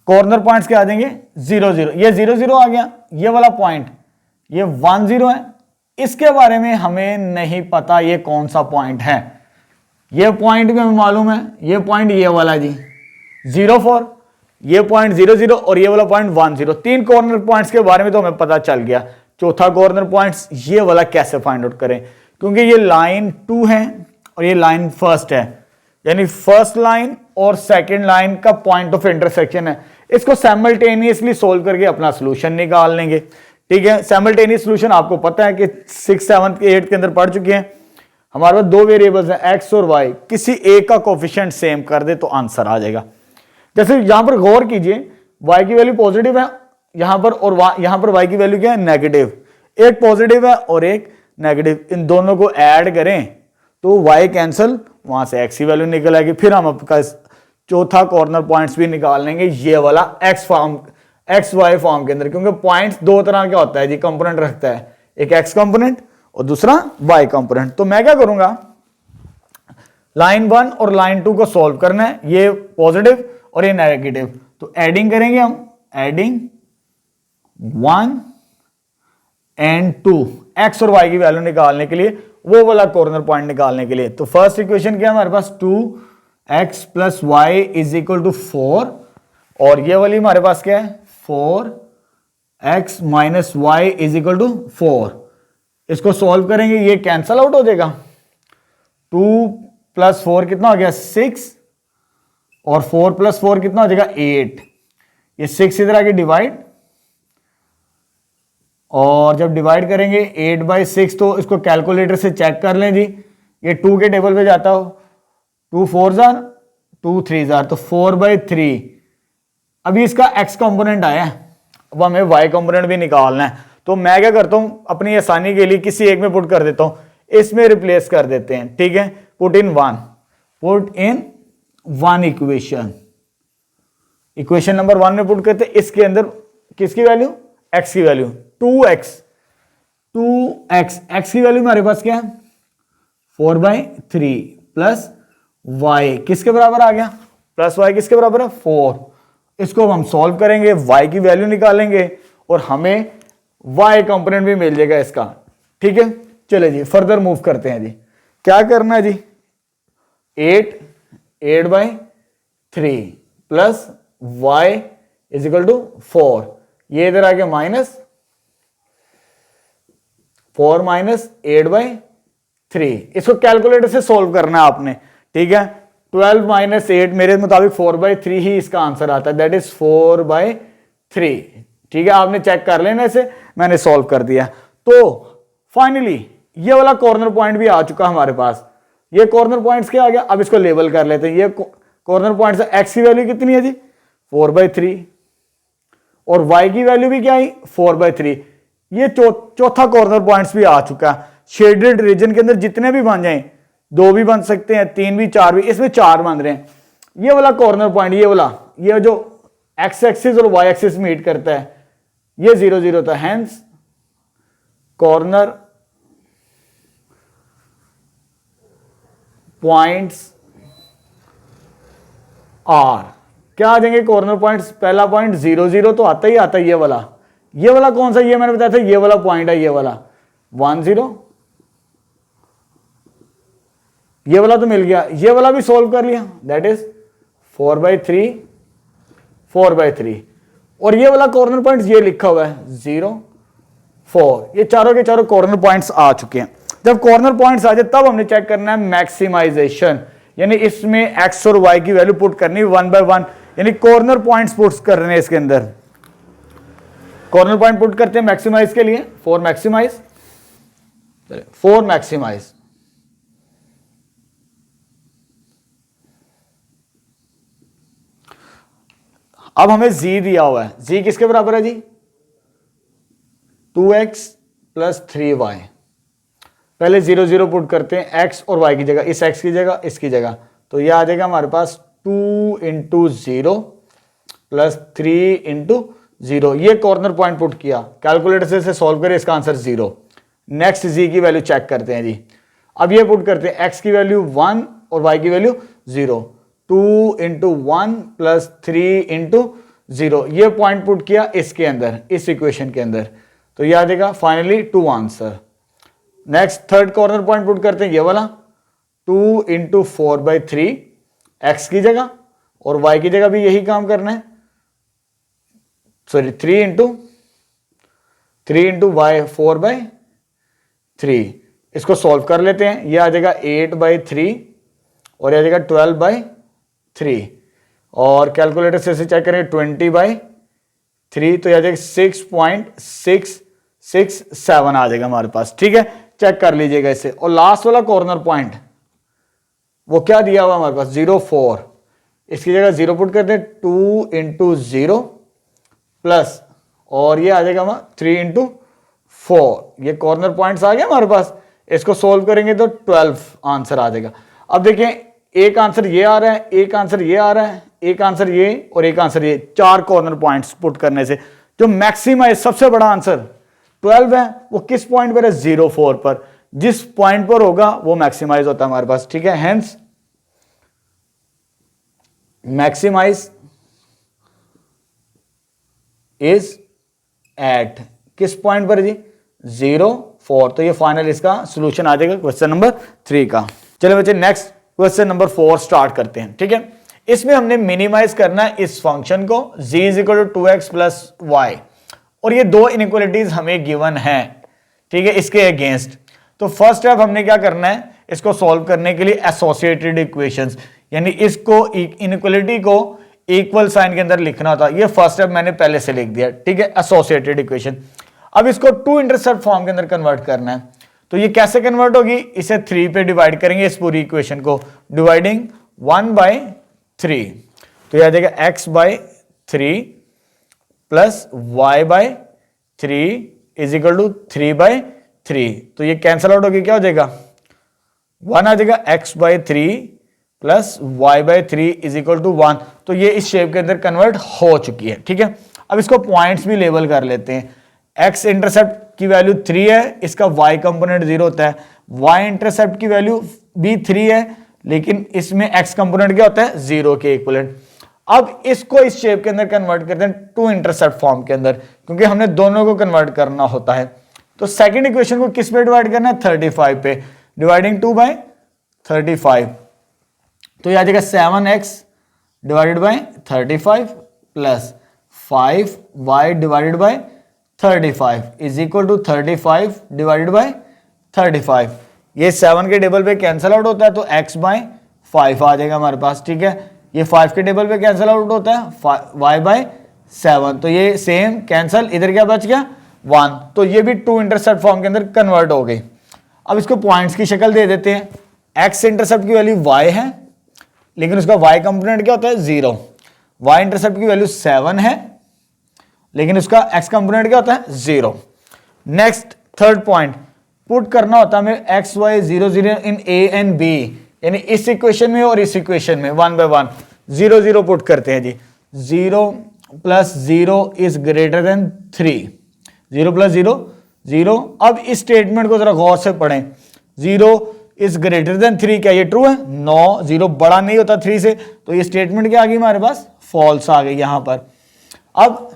[SPEAKER 1] कॉर्नर पॉइंट्स क्या आ जाएंगे 0 0, ये 0 0 आ गया। ये वाला पॉइंट ये 1 0 है, इसके बारे में हमें नहीं पता ये कौन सा पॉइंट है। ये पॉइंट भी हमें मालूम है, ये पॉइंट ये वाला जी 0 4, ये पॉइंट 0 0 और ये वाला पॉइंट 1 0। तीन कॉर्नर पॉइंट्स के बारे में तो हमें पता चल गया। चौथा कॉर्नर पॉइंट्स ये वाला कैसे फाइंड आउट करें, क्योंकि ये लाइन 2 है और ये लाइन फर्स्ट है, यानी फर्स्ट लाइन और सेकंड लाइन का पॉइंट ऑफ इंटरसेक्शन है। इसको साइमल्टेनियसली सोल्व करके अपना सॉल्यूशन निकाल लेंगे। ठीक है, साइमल्टेनियस सॉल्यूशन आपको पता है कि 6 7 8 के अंदर पढ़ चुके हैं। हमारे पास दो वेरिएबल्स हैं x और y, किसी एक का कोफिशिएंट सेम कर दे तो आंसर आ जाएगा। जैसे यहां पर गौर कीजिए, y की वैल्यू पॉजिटिव है यहां पर, और यहां पर y की वैल्यू क्या है, नेगेटिव। एक पॉजिटिव है और एक नेगेटिव, इन दोनों को ऐड करें तो y कैंसिल, वहां से x की वैल्यू निकल आएगी। फिर हम आपका चौथा कॉर्नर पॉइंट्स भी निकाल लेंगे, ये वाला एक्स वाई फॉर्म के अंदर, क्योंकि पॉइंट्स दो तरह का होता है जी, कंपोनेंट रखता है, एक एक्स कंपोनेंट और दूसरा वाई कंपोनेंट। तो मैं क्या करूंगा, लाइन 1 और लाइन 2 को सॉल्व करना है, ये पॉजिटिव और ये नेगेटिव, तो एडिंग करेंगे हम, एडिंग 1 एंड 2 एक्स और वाई की वैल्यू निकालने के लिए, वो वाला कॉर्नर पॉइंट निकालने के लिए। तो फर्स्ट इक्वेशन क्या है हमारे पास, 2x plus Y is equal to 4, और ये वाली हमारे पास क्या है, 4x minus Y is equal to 4। इसको सॉल्व करेंगे, ये कैंसल आउट हो जाएगा, 2 + 4 कितना हो गया 6 और 4 + 4 कितना हो जाएगा 8। ये 6 इधर आके डिवाइड, और जब डिवाइड करेंगे 8/6 तो इसको कैलकुलेटर से चेक कर लें जी, ये 2 के टेबल पे जाता हो, 2 4 जार 2 3 जार तो 4/3। अभी इसका x कंपोनेंट आया है, अब हमें y कंपोनेंट भी निकालना है। तो मैं क्या करता हूं अपनी आसानी के लिए किसी एक में पुट कर देता हूं, इसमें रिप्लेस कर देते हैं, ठीक है। पुट इन 1 इक्वेशन नंबर 1 में पुट करते हैं। इसके अंदर किसकी वैल्यू, x की वैल्यू 2x x की वैल्यू हमारे पास क्या है 4/3 प्लस y किसके बराबर आ गया, प्लस y किसके बराबर है 4। इसको हम सॉल्व करेंगे, y की वैल्यू निकालेंगे और हमें y कंपोनेंट भी मिल जाएगा इसका, ठीक है। चले जी फर्दर मूव करते हैं जी, क्या करना है जी 8/3 प्लस y = 4, ये इधर आ गया -4 - 8/3। इसको कैलकुलेटर से सॉल्व करना है आपने, ठीक है। 12 - 8 मेरे मुताबिक 4/3 ही इसका आंसर आता है, दैट इज 4/3, ठीक है। आपने चेक कर लेना इसे, मैंने सॉल्व कर दिया। तो फाइनली ये वाला कॉर्नर पॉइंट भी आ चुका हमारे पास। ये कॉर्नर पॉइंट्स क्या आ गया, अब इसको लेबल कर लेते हैं। ये कॉर्नर पॉइंट्स, एक्स की वैल्यू कितनी है जी 4/3 और y की वैल्यू भी क्या आई 4/3। ये चौथा कॉर्नर पॉइंट्स भी आ चुका है। शेडेड रीजन के अंदर जितने भी बन जाएं, 2 भी बन सकते हैं, 3 भी, 4 भी, इसमें 4 बन रहे हैं। ये वाला कॉर्नर पॉइंट, ये वाला, ये जो x एक्सिस और y एक्सिस मीट करता है, ये 0 0 था, हेंस कॉर्नर पॉइंट्स आर क्या आ जाएंगे कॉर्नर पॉइंट्स। पहला पॉइंट 0 0 तो आता ही आता है, ये वाला कौन सा, ये मैंने बताया था, ये वाला पॉइंट है, ये वाला 1 0, ये वाला तो मिल गया, ये वाला भी सॉल्व कर लिया, दैट इज 4/3 और ये वाला कॉर्नर पॉइंट ये लिखा हुआ है 0 4। ये चारों के चारों कॉर्नर पॉइंट्स आ चुके हैं। जब कॉर्नर पॉइंट्स आ जाए तब हमने चेक करना है मैक्सिमाइजेशन, यानी इसमें x और y की वैल्यू पुट करनी 1 by 1, यानी कॉर्नर पॉइंट्स पुट कर रहे हैं इसके अंदर। कॉर्नर पॉइंट पुट करते हैं मैक्सिमाइज के लिए, फॉर मैक्सिमाइज अब हमें z दिया हुआ है, z किसके बराबर है जी 2x + 3y। पहले 0 0 पुट करते हैं x और y की जगह, इस x की जगह, इसकी जगह, तो यह आ जाएगा हमारे पास 2 × 0 + 3 × 0। ये कॉर्नर पॉइंट पुट किया, कैलकुलेटर से सॉल्व करें, इसका आंसर 0। नेक्स्ट z की वैल्यू चेक करते हैं जी। अब ये पुट करते हैं, x की वैल्यू 1 और y की वैल्यू 0, 2 × 1 + 3 × 0। ये पॉइंट पुट किया इसके अंदर, इस इक्वेशन के अंदर, तो ये आ जाएगा finally 2 answer. Next third corner point put करते हैं, ये वाला 2 × 4/3 x की जगह और y की जगह भी यही काम करना है, सॉरी 3 × y 4/3। इसको सॉल्व कर लेते हैं, ये आ जाएगा 8/3 और ये आ जाएगा 12/3 और कैलकुलेटर से चेक करेंगे 20/3, तो ये आ जाएगा 6.667 आ जाएगा हमारे पास, ठीक है। चेक कर लीजिएगा इसे। और लास्ट वाला कॉर्नर पॉइंट वो क्या दिया हुआ हमारे पास 0 4, इसकी जगह 0 पुट करते हैं, 2 × 0 प्लस और ये आ जाएगा 3 × 4। ये कॉर्नर पॉइंट्स आ गए हमारे पास। इसको सोल्व करेंगे तो 12 आंसर आ जाएगा। अब देखें, एक आंसर ये आ रहा है, एक आंसर ये आ रहा है, एक आंसर ये और एक आंसर ये। 4 कॉर्नर पॉइंट्स पुट करने से जो मैक्सिमम है, सबसे बड़ा आंसर 12 है, वो किस पॉइंट पर है 0 4 पर। जिस पॉइंट पर होगा वो मैक्सिमाइज होता है हमारे पास, ठीक है। हेंस मैक्सिमाइज इज एट किस पॉइंट पर जी 0 4। तो ये फाइनल इसका सॉल्यूशन आ जाएगा क्वेश्चन नंबर 3 का। चलो बच्चे नेक्स्ट क्वेश्चन नंबर 4 स्टार्ट करते हैं, ठीक है। इसमें हमने मिनिमाइज करना है इस फंक्शन को z = 2x + y और ये दो इनइक्वालिटीज हमें गिवन है, ठीक है, इसके अगेंस्ट। तो फर्स्ट स्टेप हमने क्या करना है, इसको सॉल्व करने के लिए एसोसिएटेड इक्वेशंस, यानी इसको इनइक्वालिटी को इक्वल साइन के अंदर लिखना था। ये फर्स्ट स्टेप मैंने पहले से लिख दिया, ठीक है, एसोसिएटेड इक्वेशन। अब इसको टू इंटरसेप्ट फॉर्म के अंदर कन्वर्ट करना है, तो ये कैसे कन्वर्ट होगी, इसे 3 पे डिवाइड करेंगे इस पूरी इक्वेशन को, डिवाइडिंग 1/3, तो यह आ जाएगा x/3 plus y/3 is equal to 3/3, तो ये कैंसल आउट होगी, क्या हो जाएगा 1 आ जाएगा, x/3 plus y/3 is equal to 1, तो ये इस शेप के अंदर कन्वर्ट हो चुकी है, ठीक है। अब इसको पॉइंट्स भी लेबल कर लेते हैं। x इंटरसेप्ट की वैल्यू 3 है, इसका y कंपोनेंट 0 होता है, y इंटरसेप्ट की वैल्यू भी 3 है, लेकिन इसमें x कंपोनेंट क्या होता है 0 के इक्विवेलेंट। अब इसको इस शेप के अंदर कन्वर्ट करते हैं टू इंटरसेप्ट फॉर्म के अंदर, क्योंकि हमने दोनों को कन्वर्ट करना होता है। तो सेकंड इक्वेशन को किस पे डिवाइड करना है, 35 पे, डिवाइडिंग 2/35, तो यह आ जाएगा 7x divided by 35 plus 5y divided by 35 is equal to 35 divided by 35। ये 7 के टेबल पे कैंसल आउट होता है, तो x/5 आ जाएगा हमारे पास, ठीक है। ये 5 के टेबल पे कैंसल आउट होता है, y/7, तो ये सेम कैंसल, इधर क्या बच गया 1, तो ये भी टू इंटरसेप्ट फॉर्म के अंदर कन्वर्ट हो गई। अब इसको पॉइंट्स की शक्ल दे देते हैं। x इंटरसेप्ट की वैल्यू y है, लेकिन उसका y कंपोनेंट क्या होता है 0, y इंटरसेप्ट की वैल्यू 7 है, लेकिन उसका x कंपोनेंट क्या होता है 0। नेक्स्ट थर्ड पॉइंट पुट करना होता है हमें x y 0 0 in a and b, यानी इस इक्वेशन में और इस इक्वेशन में 1 by 1 0 0 पुट करते हैं जी। 0 + 0 इज ग्रेटर देन 3, 0 + 0 0। अब इस स्टेटमेंट को जरा गौर से पढ़ें, 0 इज ग्रेटर देन 3, क्या ये ट्रू है, नो, 0 बड़ा नहीं होता 3 से, तो ये स्टेटमेंट क्या आ गई हमारे पास, फॉल्स आ गई यहां पर। अब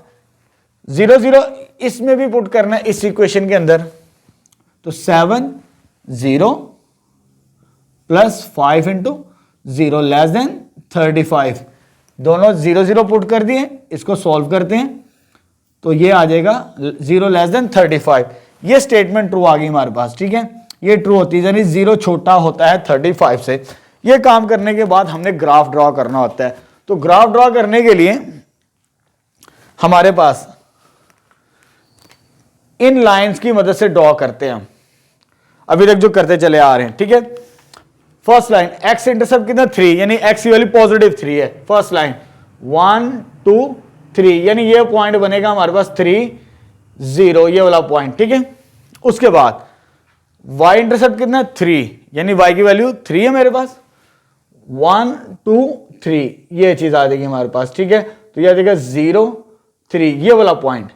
[SPEAKER 1] 0 0 इसमें भी पुट करना है इस इक्वेशन के अंदर, तो 7 0 प्लस 5 इंटू 0 लेस देन 35, दोनों 0 0 पुट कर दिए, इसको सॉल्व करते हैं, तो ये आ जाएगा 0 लेस देन 35। ये स्टेटमेंट ट्रू आ गई हमारे पास, ठीक है, ये ट्रू होती है, यानी 0 छोटा होता है 35 से। ये काम करने के बाद हमने ग्राफ ड्रॉ करना होता है, तो ग्राफ ड्रॉ करने के लिए हमारे पास इन लाइंस की मदद से ड्रॉ करते हैं हम, अभी तक जो करते चले आ रहे हैं, ठीक है। फर्स्ट लाइन x इंटरसेप्ट कितना 3, यानी x की वैल्यू पॉजिटिव 3 है। फर्स्ट लाइन 1 2 3, यानी ये पॉइंट बनेगा हमारे पास 3 0, ये वाला पॉइंट, ठीक है। उसके बाद y इंटरसेप्ट कितना 3, यानी y की वैल्यू 3 है मेरे पास, 1 2 3, ये चीज आ जाएगी हमारे पास, ठीक है। तो ये आ जाएगा 0 3, ये वाला पॉइंट।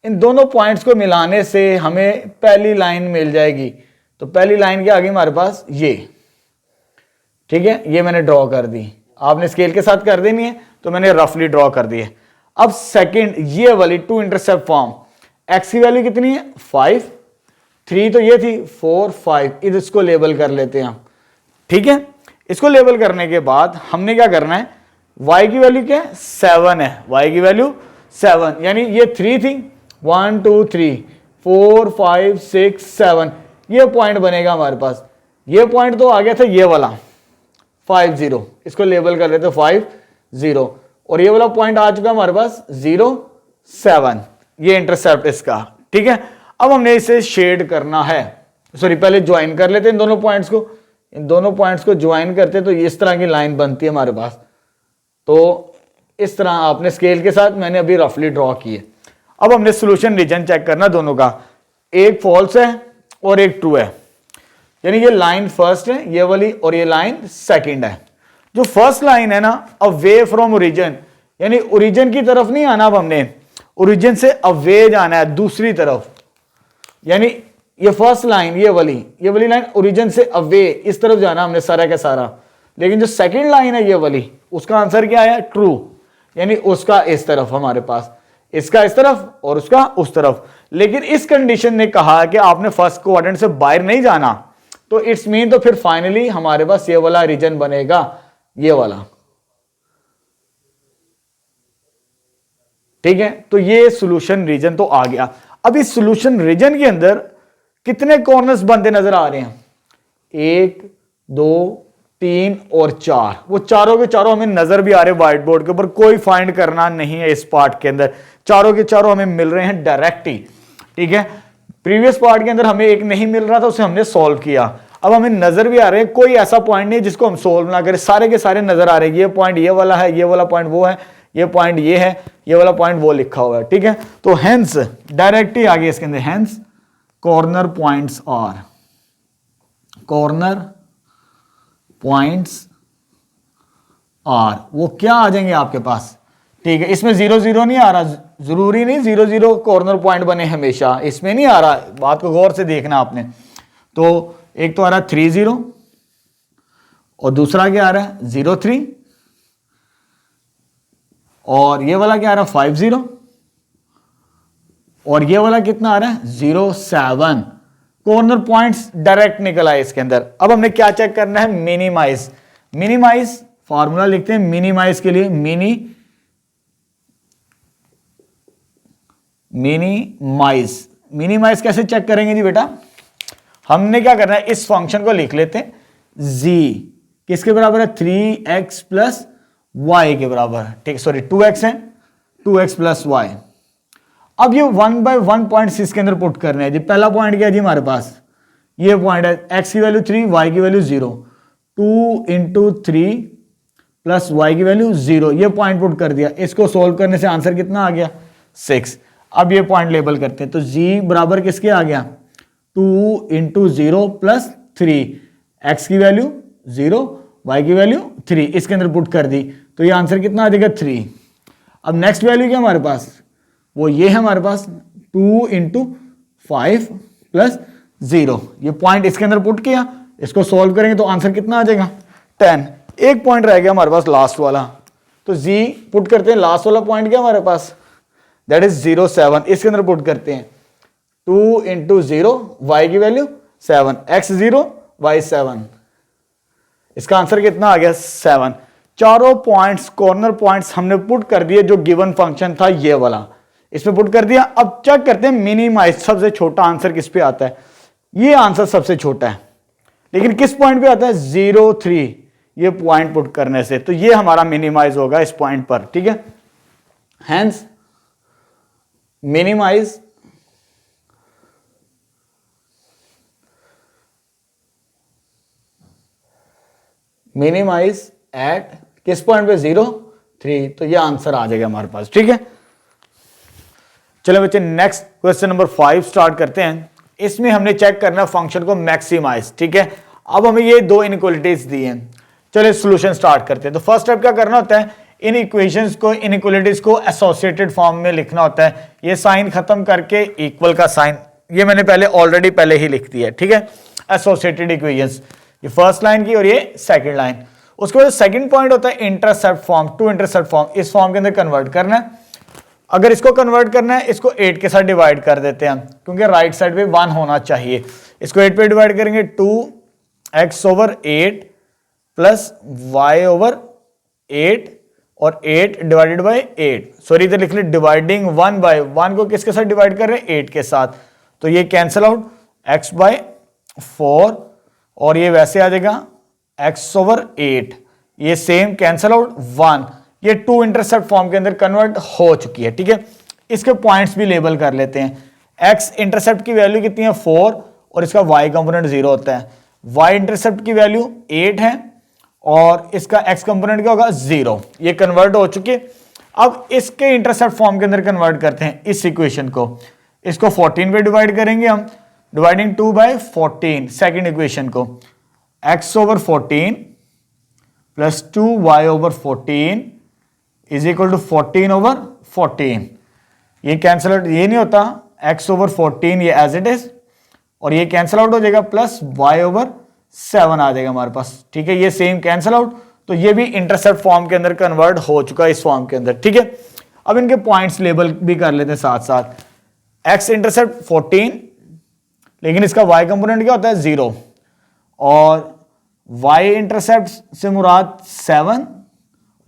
[SPEAKER 1] इन दोनों पॉइंट्स को मिलाने से हमें पहली लाइन मिल जाएगी, तो पहली लाइन क्या आ गई हमारे पास, ये, ठीक है, ये मैंने ड्रॉ कर दी। आपने स्केल के साथ कर देनी है, तो मैंने रफली ड्रॉ कर दी है। अब सेकंड ये वाली टू इंटरसेप्ट फॉर्म, x की वैल्यू कितनी है 5, 3 तो ये थी 4 5, इसको लेबल कर लेते हैं हम, ठीक है। इसको लेबल करने के बाद हमने क्या करना है, y की वैल्यू क्या है 7 है, y की वैल्यू 7, यानी ये 3 थी, 1 2 3 4 5 6 7, ये पॉइंट बनेगा हमारे पास। ये पॉइंट तो आ गया था ये वाला 5 0, इसको लेबल कर लेते 5 0, और ये वाला पॉइंट आ चुका हमारे पास 0 7, ये इंटरसेप्ट इसका, ठीक है। अब हमने इसे शेड करना है, सॉरी पहले ज्वाइन कर लेते हैं इन दोनों पॉइंट्स को, इन दोनों पॉइंट्स को ज्वाइन करते तो इस तरह की लाइन बनती है हमारे पास। तो इस तरह आपने स्केल के साथ, मैंने अभी रफली ड्रॉ की है। अब हमने सोल्यूशन रीजन चेक करना दोनों का, एक फॉल्स है और एक ट्रू है, यानी ये लाइन फर्स्ट है ये वाली, और ये लाइन सेकंड है। जो फर्स्ट लाइन है ना, अवे फ्रॉम ओरिजिन, यानी ओरिजिन की तरफ नहीं आना, अब हमने ओरिजिन से अवे जाना है दूसरी तरफ, यानी ये फर्स्ट लाइन ये वाली लाइन ओरिजिन से अवे इस तरफ जाना हमने सारा का सारा। लेकिन जो सेकंड लाइन है ये वाली, उसका आंसर क्या है ट्रू, यानी उसका इस तरफ हमारे पास, इसका इस तरफ और उसका उस तरफ। लेकिन इस कंडीशन ने कहा कि आपने फर्स्ट क्वाड्रेंट से बाहर नहीं जाना, तो इट्स मीन, तो फिर फाइनली हमारे पास ये वाला रीजन बनेगा, ये वाला, ठीक है। तो ये सॉल्यूशन रीजन तो आ गया। अब इस सॉल्यूशन रीजन के अंदर कितने कॉर्नर्स बनते नजर आ रहे हैं, 1 2 3 और 4, वो चारों के चारों हमें नजर भी आ रहे हैं व्हाइट बोर्ड के ऊपर, कोई फाइंड करना नहीं है इस पार्ट के अंदर, चारों के चारों हमें मिल रहे हैं डायरेक्ट ही, ठीक है। प्रीवियस पार्ट के अंदर हमें एक नहीं मिल रहा था, उसे हमने सॉल्व किया, अब हमें नजर भी आ रहे हैं, कोई ऐसा पॉइंट नहीं जिसको हम सोल्व ना करें, सारे के सारे नजर आ रहे हैं, ये पॉइंट ये वाला है, ये वाला पॉइंट वो है, ये पॉइंट ये है, ये वाला पॉइंट वो लिखा हुआ है, ठीक है। तो हेंस डायरेक्ट ही आ गया इसके अंदर, hence corner points are, corner points are, वो क्या आ जाएंगे आपके पास, ठीक है। इसमें 0 0 नहीं आ रहा, जरूरी नहीं 0 0 कॉर्नर पॉइंट बने हमेशा, इसमें नहीं आ रहा, बात को गौर से देखना आपने। तो एक तो आ रहा है 3 0 और दूसरा क्या आ रहा है 0 3, और ये वाला क्या आ रहा है 5 0, और ये वाला कितना आ रहा है 0 7। कॉर्नर पॉइंट्स डायरेक्ट निकल आए इसके अंदर। अब हमने क्या चेक करना है, मिनिमाइज, मिनिमाइज फॉर्मूला लिखते हैं मिनिमाइज के लिए, मिनिमाइज, मिनिमाइज कैसे चेक करेंगे जी बेटा, हमने क्या करना है, इस फंक्शन को लिख लेते हैं z किसके बराबर है 3x प्लस y के बराबर है, ठीक, सॉरी 2x है, 2x प्लस y। अब ये 1/1 पॉइंट इसके अंदर पुट करने हैं जी। पहला पॉइंट क्या है जी हमारे पास, ये पॉइंट है, x की वैल्यू 3, y की वैल्यू 0, 2 × 3 प्लस y की वैल्यू 0, ये पॉइंट पुट कर दिया, इसको सोल्व करने से आंसर कितना आ गया 6। अब ये पॉइंट लेबल करते हैं, तो g बराबर किसके आ गया 2 × 0 प्लस 3, x की वैल्यू 0, y की वैल्यू 3, इसके अंदर पुट कर दी, तो ये आंसर कितना आ जाएगा 3। अब नेक्स्ट वैल्यू क्या हमारे पास, वो ये है हमारे पास 2 × 5 प्लस 0, ये पॉइंट इसके अंदर पुट किया, इसको सोल्व करेंगे तो आंसर कितना आ जाएगा 10। एक पॉइंट रह गया हमारे पास लास्ट वाला, तो जी पुट करते हैं, लास्ट वाला पॉइंट क्या हमारे पास, दैट इज 0 7, इसके अंदर पुट करते हैं 2 × 0, y की वैल्यू 7, x 0 y 7, इसका आंसर कितना आ गया 7। चारों पॉइंट्स कॉर्नर पॉइंट्स हमने पुट कर दिए, जो गिवन फंक्शन था ये वाला इसमें पुट कर दिया। अब चेक करते हैं मिनिमाइज, सबसे छोटा आंसर किस पे आता है, ये आंसर सबसे छोटा है, लेकिन किस पॉइंट पे आता है 0 3, ये पॉइंट पुट करने से, तो ये हमारा मिनिमाइज होगा इस पॉइंट पर, ठीक है। हेंस मिनिमाइज मिनिमाइज एट किस पॉइंट पे 0 3, तो ये आंसर आ जाएगा हमारे पास, ठीक है। चलो बच्चे नेक्स्ट क्वेश्चन नंबर 5 स्टार्ट करते हैं। इसमें हमने चेक करना फंक्शन को मैक्सिमाइज, ठीक है। अब हमें ये दो इनइक्वालिटीज दी हैं, चलिए सॉल्यूशन स्टार्ट करते हैं। तो फर्स्ट स्टेप क्या करना होता है, इन इक्वेशंस को, इनइक्वालिटीज को एसोसिएटेड फॉर्म में लिखना होता है। ये साइन खत्म करके इक्वल का साइन, ये मैंने पहले ही लिख दिया है, ठीक है। एसोसिएटेड इक्वेशंस, ये फर्स्ट लाइन की और ये सेकंड लाइन। उसके बाद सेकंड पॉइंट होता है intercept form, to intercept form, इस फॉर्म के अंदर कन्वर्ट करना है। अगर इसको कन्वर्ट करना है, इसको 8 के साथ डिवाइड कर देते हैं, क्योंकि राइट साइड पे 1 होना चाहिए। इसको 8 पे डिवाइड करेंगे, 2x/8 प्लस y/8 और 8 डिवाइडेड बाई 8, सॉरी इधर लिख ले डिवाइडिंग 1/1 को किसके साथ डिवाइड कर रहे हैं 8 के साथ, तो ये कैंसिल आउट x/4 और ये वैसे आ जाएगा x/8, ये सेम कैंसिल आउट 1, ये टू इंटरसेप्ट फॉर्म के अंदर कन्वर्ट हो चुकी है, ठीक है। इसके पॉइंट्स भी लेबल कर लेते हैं। x इंटरसेप्ट की वैल्यू कितनी है 4 और इसका y कंपोनेंट 0 होता है, y इंटरसेप्ट की वैल्यू 8 है और इसका x कंपोनेंट क्या होगा 0, ये कन्वर्ट हो चुके। अब इसके इंटरसेप्ट फॉर्म के अंदर कन्वर्ट करते हैं इस इक्वेशन को, इसको 14 पे डिवाइड करेंगे हम, डिवाइडिंग 2/14 सेकेंड इक्वेशन को, x/14 plus 2y/14 is equal to 14/14, ये कैंसिल आउट, ये नहीं होता, x/14 ये एज इट इज और ये कैंसिल आउट हो जाएगा, प्लस y/7 आ जाएगा हमारे पास, ठीक है। ये सेम कैंसिल आउट, तो ये भी इंटरसेप्ट फॉर्म के अंदर कन्वर्ट हो चुका है इस फॉर्म के अंदर, ठीक है। अब इनके पॉइंट्स लेबल भी कर लेते हैं साथ साथ। x इंटरसेप्ट 14, लेकिन इसका y कंपोनेंट क्या होता है 0 और y इंटरसेप्ट से मुराद 7,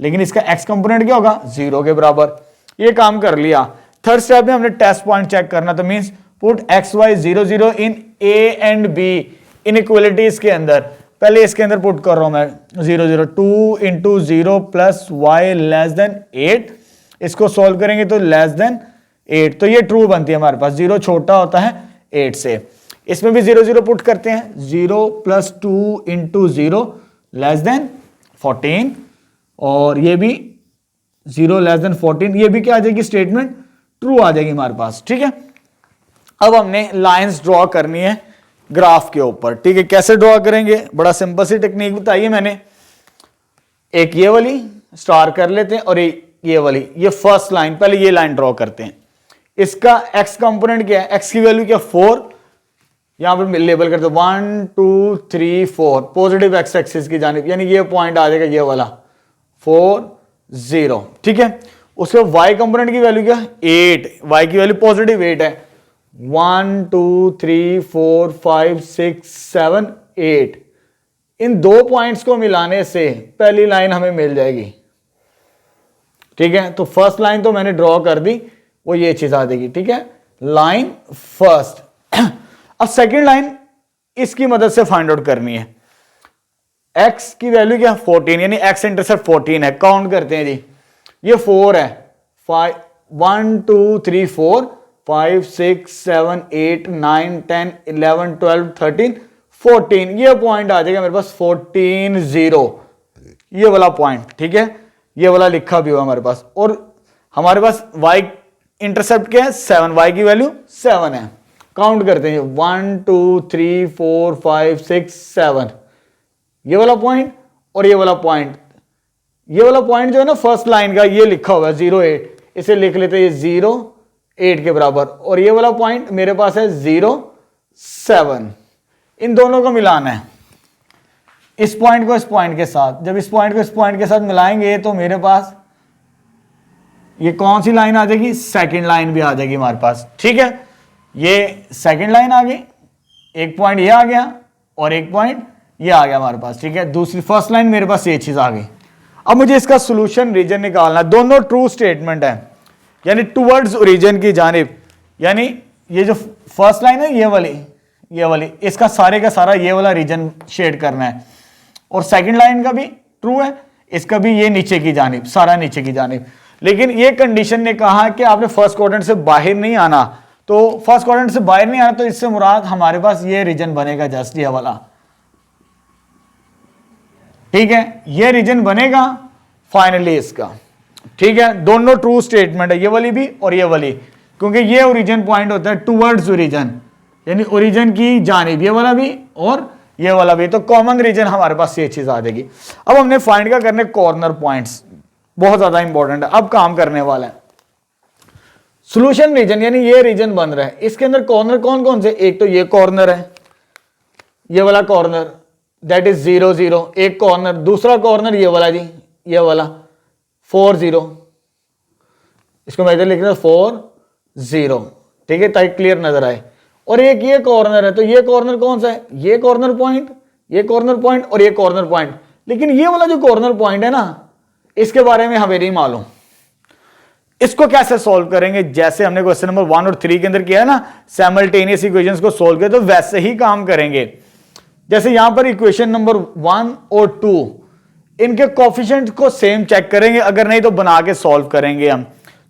[SPEAKER 1] लेकिन इसका x कंपोनेंट क्या होगा 0 के बराबर। ये काम कर लिया। थर्ड स्टेप में हमने टेस्ट पॉइंट चेक करना, तो means put x y 0 0 in a and b inequalities के अंदर। पहले इसके अंदर पुट कर रहा हूं मैं 0 0 2 into 0 plus Y less than 8, इसको सॉल्व करेंगे तो लेस देन 8, तो ये ट्रू बनती है हमारे पास, 0 छोटा होता है 8 से। इसमें भी 0 0 पुट करते हैं, 0 प्लस 2 इंटू 0 लेस देन 14, और ये भी 0 लेस देन 14, ये भी क्या आ जाएगी स्टेटमेंट, ट्रू आ जाएगी हमारे पास। ठीक है, अब हमने लाइंस ड्रॉ करनी है ग्राफ के ऊपर। ठीक है, कैसे ड्रॉ करेंगे, बड़ा सिंपल सी टेक्निक बताई है मैंने। एक ये वाली स्टार कर लेते हैं और ये वाली, ये फर्स्ट लाइन, पहले ये लाइन ड्रॉ करते हैं। इसका एक्स कंपोनेंट क्या है, एक्स की वैल्यू क्या, 4, यहां पर लेबल करते हैं 1 2 3 4 पॉजिटिव एक्स एक्सिस की जानिब, यानी ये पॉइंट आ जाएगा ये वाला 4 0। ठीक है, उसके वाई कंपोनेंट की वैल्यू क्या, 8, वाई की वैल्यू पॉजिटिव 8 है, 1 2 3 4 5 6 7 8, इन दो पॉइंट्स को मिलाने से पहली लाइन हमें मिल जाएगी। ठीक है, तो फर्स्ट लाइन तो मैंने ड्रॉ कर दी, वो ये चीज आ जाएगी। ठीक है, लाइन फर्स्ट। अब सेकंड लाइन इसकी मदद से फाइंड आउट करनी है। x की वैल्यू क्या, 14, यानी x इंटरसेप्ट 14 है। काउंट करते हैं जी, ये 4 है, 1 2 3 4 5 6 7 8 9 10 11 12 13 14, ये पॉइंट आ जाएगा मेरे पास 14 0, ये वाला पॉइंट। ठीक है, ये वाला लिखा भी हुआ हमारे पास, और हमारे पास y इंटरसेप्ट क्या है, 7, y की वैल्यू 7 है। काउंट करते हैं 1 2 3 4 5 6 7, ये वाला पॉइंट और ये वाला पॉइंट, ये वाला पॉइंट जो है ना फर्स्ट लाइन का, ये लिखा हुआ है 0 8, इसे लिख लेते हैं 0 8 के बराबर, और ये वाला पॉइंट मेरे पास है 0 7, इन दोनों को मिलाना है, इस पॉइंट को इस पॉइंट के साथ। जब इस पॉइंट को इस पॉइंट के साथ मिलाएंगे तो मेरे पास ये कौन सी लाइन आ जाएगी, सेकंड लाइन भी आ जाएगी हमारे पास। ठीक है, ये सेकंड लाइन आ गई, एक पॉइंट ये आ गया और एक पॉइंट ये आ गया हमारे पास। ठीक है, दूसरी फर्स्ट लाइन मेरे पास ये चीज आ गई। अब मुझे इसका सॉल्यूशन रीजन निकालना, दोनों ट्रू स्टेटमेंट है, यानी टुवर्ड्स ओरिजिन की जानिब, यानी ये जो फर्स्ट लाइन है ये वाली, इसका सारे का सारा ये वाला रीजन शेड करना है, और सेकंड लाइन का भी ट्रू है, इसका भी ये नीचे की जानिब, सारा नीचे की जानिब। लेकिन ये कंडीशन ने कहा कि आपने फर्स्ट क्वाड्रेंट से बाहर नहीं आना, तो फर्स्ट क्वाड्रेंट से बाहर नहीं आना, तो इससे मुराद हमारे पास ये रीजन बनेगा, जस्ट ये वाला। ठीक है, ये रीजन बनेगा फाइनली इसका। ठीक है, दोनों ट्रू स्टेटमेंट है, ये वाली भी और ये वाली, क्योंकि ये ओरिजिन पॉइंट होता है टुवर्ड्स ओरिजिन, यानी ओरिजिन की जानिब, ये वाला भी और ये वाला भी, तो कॉमन रीजन हमारे पास ये चीज आ जाएगी। अब हमने फाइंड क्या करने, कॉर्नर पॉइंट्स, बहुत ज्यादा इंपॉर्टेंट है, अब काम करने वाला है। सॉल्यूशन रीजन, यानी ये रीजन बन रहा है, इसके अंदर कॉर्नर कौन कौन से, एक तो ये कॉर्नर है, ये वाला कॉर्नर, दैट इज 0 0, एक कॉर्नर, दूसरा कॉर्नर ये वाला जी, ये वाला 4 0, इसको मैं इधर लिख रहा हूं 4 0। ठीक है, ताकि क्लियर नजर आए। और एक ये कॉर्नर है, तो ये कॉर्नर कौन सा है, ये कॉर्नर पॉइंट, ये कॉर्नर पॉइंट और ये कॉर्नर पॉइंट। लेकिन ये वाला जो कॉर्नर पॉइंट है ना, इसके बारे में हमें नहीं मालूम, इसको कैसे सॉल्व करेंगे, जैसे हमने क्वेश्चन नंबर 1 और 3 के अंदर किया है ना, साइमल्टेनियस इक्वेशंस को सॉल्व किया, तो वैसे ही काम करेंगे। जैसे यहां पर इक्वेशन नंबर 1 और 2, इनके कोफिशिएंट को सेम चेक करेंगे, अगर नहीं तो बना के सॉल्व करेंगे हम।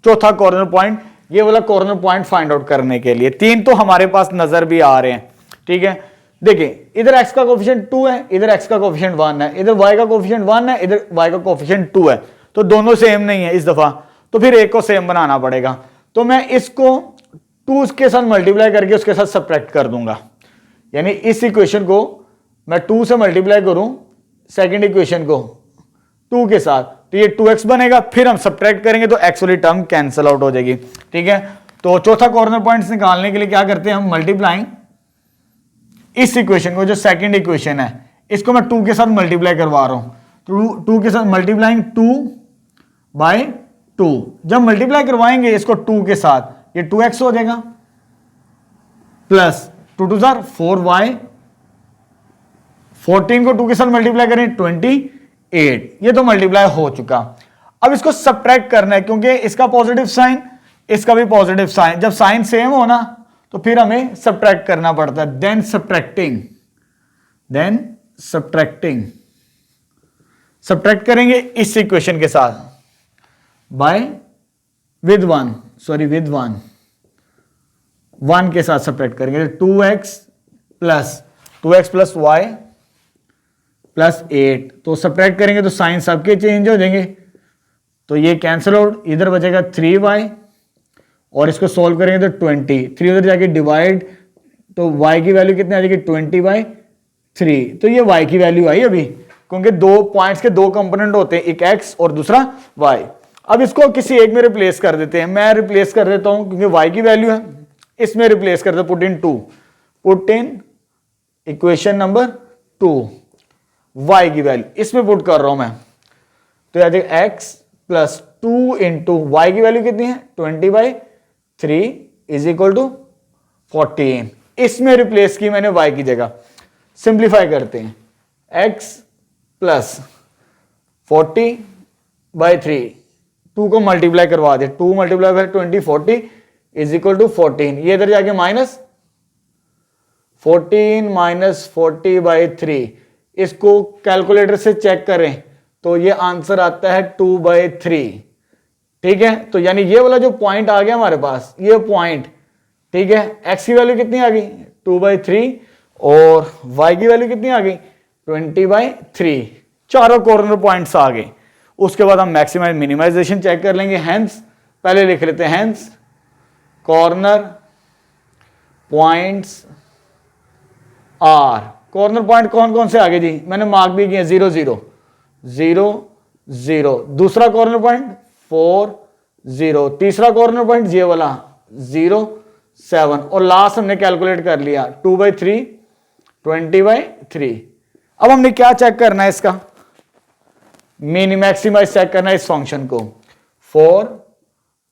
[SPEAKER 1] चौथा कॉर्नर पॉइंट, ये वाला कॉर्नर पॉइंट फाइंड आउट करने के लिए 3 तो हमारे पास नजर भी आ रहे हैं। ठीक है, देखिए इधर x का कोफिशिएंट 2 है, इधर x का कोफिशिएंट 1 है, इधर y का कोफिशिएंट 1 है, इधर y का कोफिशिएंट 2 है, तो दोनों सेम नहीं है इस दफा, तो फिर एक को सेम बनाना पड़ेगा। तो मैं इसको 2 के साथ मल्टीप्लाई करके उसके साथ सब्ट्रैक्ट कर दूंगा, यानी इस इक्वेशन को मैं 2 से मल्टीप्लाई करूं सेकंड इक्वेशन को 2 के साथ, तो ये 2x बनेगा, फिर हम सब्ट्रैक्ट करेंगे तो x वाली टर्म कैंसिल आउट हो जाएगी। ठीक है, तो चौथा कॉर्नर पॉइंट्स निकालने के लिए क्या करते हैं हम, मल्टीप्लाइंग इस इक्वेशन को, जो सेकंड इक्वेशन है, इसको मैं 2 के साथ मल्टीप्लाई करवा रहा हूं, तो 2 के साथ मल्टीप्लाइंग 2/2, जब मल्टीप्लाई करवाएंगे इसको 2 के साथ, ये 2x हो जाएगा, प्लस 2 2 4y, 14 को 2 के साथ मल्टीप्लाई करें 28, ये तो मल्टीप्लाई हो चुका। अब इसको सब्ट्रैक्ट करना है, क्योंकि इसका पॉजिटिव साइन, इसका भी पॉजिटिव साइन, जब साइन सेम हो ना तो फिर हमें सब्ट्रैक्ट करना पड़ता है। देन सब्ट्रैक्ट करेंगे इस इक्वेशन के साथ विद वन के साथ सब्ट्रैक्ट करेंगे। 2x प्लस वाई प्लस 8, तो सब्ट्रैक्ट करेंगे तो साइन सबके चेंज हो जाएंगे, तो ये कैंसिल आउट, इधर बचेगा 3y और इसको सॉल्व करेंगे तो 20, 3 उधर जाके डिवाइड, तो y की वैल्यू कितनी आ जाएगी 20/3, तो ये y की वैल्यू आई अभी, क्योंकि दो पॉइंट्स के दो कंपोनेंट होते हैं, एक x और दूसरा y। अब इसको किसी एक में रिप्लेस कर देते हैं, मैं रिप्लेस कर देता हूं क्योंकि y की वैल्यू है, इसमें रिप्लेस कर दो, put in equation number 2 y की वैल्यू इसमें पुट कर रहा हूं मैं, तो याद है x प्लस 2 इंटू वाई की वैल्यू कितनी है 20/3 इज इक्वल टू 14, इसमें रिप्लेस की मैंने y की जगह। सिंप्लीफाई करते हैं, x प्लस 40/3, 2 को मल्टीप्लाई करवा दे, 2 multiply by 20 40 is equal to 14, ये इधर जाके माइनस 14 माइनस 40/3, इसको कैलकुलेटर से चेक करें तो ये आंसर आता है 2/3, ठीक है। तो यानी ये वाला जो पॉइंट आ गया हमारे पास, ये पॉइंट, ठीक है, x की वैल्यू कितनी आ गई 2/3 और y की वैल्यू कितनी आ गई 20/3, चारों कॉर्नर पॉइंट्स आ गए। उसके बाद हम मैक्सिमाइज मिनिमाइजेशन चेक कर लेंगे, हेंस पहले लिख लेते हैं, hence corner points are, corner point कौन कौन से आगे जी, मैंने मार्क भी किए 0 0 0 0, दूसरा कॉर्नर पॉइंट 4 0, तीसरा कॉर्नर पॉइंट ये वाला 0 7, और लास्ट हमने कैलकुलेट कर लिया 2/3 20/3। अब हमने क्या चेक करना है, इसका मिनी मैक्सिमाइज चेक करना है इस फंक्शन को, फॉर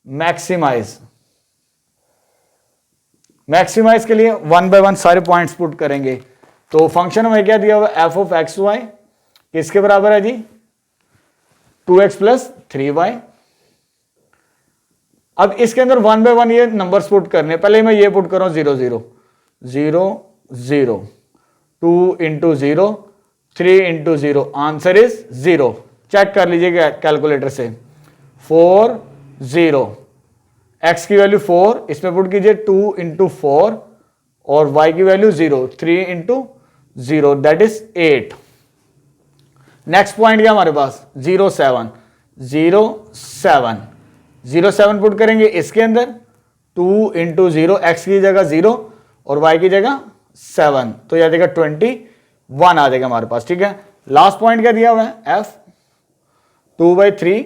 [SPEAKER 1] मैक्सिमाइज के लिए 1 बाय 1 सारे पॉइंट्स पुट करेंगे। तो फंक्शन हमें क्या दिया हुआ f ऑफ एक्स वाई किसके बराबर है जी 2x प्लस 3y। अब इसके अंदर 1 बाय 1 ये नंबर्स पुट करने, पहले मैं ये पुट कर रहा हूं 0 0 0 0, 2 into 0 3 into 0, answer is 0। Check कर लीजिएगा कैलकुलेटर से, 4 0, x की वैल्यू 4, इसमें पुट कीजिए 2 इंटू 4 और y की value 0, 3 into 0 that is 8। Next point क्या हमारे पास 0 7 0 7, 0 7 पुट करेंगे इसके अंदर, 2 इंटू 0, एक्स की जगह 0 और y की जगह 7, तो यह देगा 21 आ जाएगा हमारे पास, ठीक है। लास्ट पॉइंट क्या दिया हुआ है f 2/3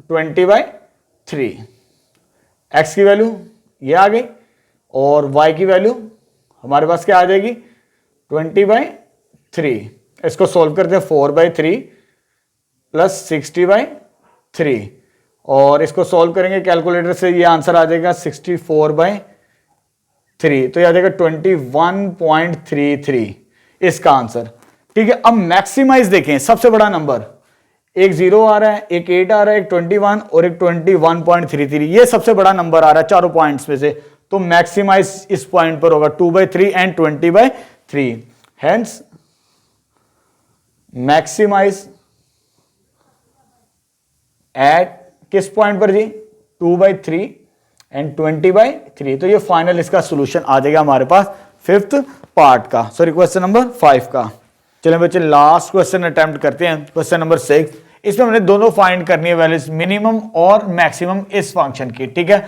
[SPEAKER 1] 20/3, x की वैल्यू ये आ गई और y की वैल्यू हमारे पास क्या आ जाएगी 20/3। इसको सोल्व करते हैं 4/3 प्लस 60/3 और इसको सोल्व करेंगे कैलकुलेटर से, ये आंसर आ जाएगा 64/3, तो यह आ जाएगा 21.33 इसका आंसर, ठीक है। अब मैक्सिमाइज देखें, सबसे बड़ा नंबर, एक 0 आ रहा है, एक 8 आ रहा है, एक 21 और एक 21.33, ये सबसे बड़ा नंबर आ रहा है चारों पॉइंट्स में से, तो मैक्सिमाइज इस पॉइंट पर होगा 2/3 एंड 20/3, हेंस मैक्सिमाइज एट किस पॉइंट पर जी 2/3 एंड 20/3, तो ये फाइनल इसका सॉल्यूशन आ जाएगा हमारे पास फिफ्थ पार्ट का, सॉरी क्वेश्चन नंबर 5 का। चलें बच्चे लास्ट क्वेश्चन अटेम्प्ट करते हैं, क्वेश्चन नंबर 6। इसमें हमने दोनों फाइंड करनी है वैल्यूज मिनिमम और मैक्सिमम इस फंक्शन की, ठीक है।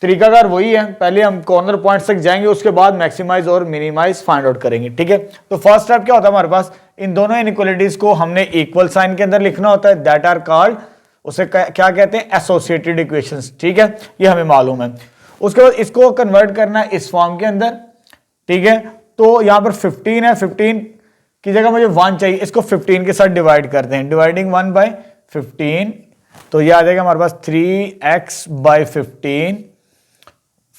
[SPEAKER 1] तरीकाकार वही है, पहले हम कॉर्नर पॉइंट्स तक जाएंगे, उसके बाद मैक्सिमाइज और मिनिमाइज फाइंड आउट करेंगे, ठीक है। तो फर्स्ट स्टेप क्या होता है हमारे पास, इन दोनों इनइक्वालिटीज को हमने इक्वल साइन के अंदर लिखना होता है, दैट आर कॉल्ड, उसे क्या कहते हैं एसोसिएटेड इक्वेशंस, ठीक है, ये हमें मालूम है। उसके बाद इसको कन्वर्ट करना है इस फॉर्म के अंदर, ठीक है। तो यहां पर 15 है, 15 की जगह मुझे 1 चाहिए, इसको 15 के साथ डिवाइड करते हैं, डिवाइडिंग 1/15, तो ये आ जाएगा हमारे पास 3x/15,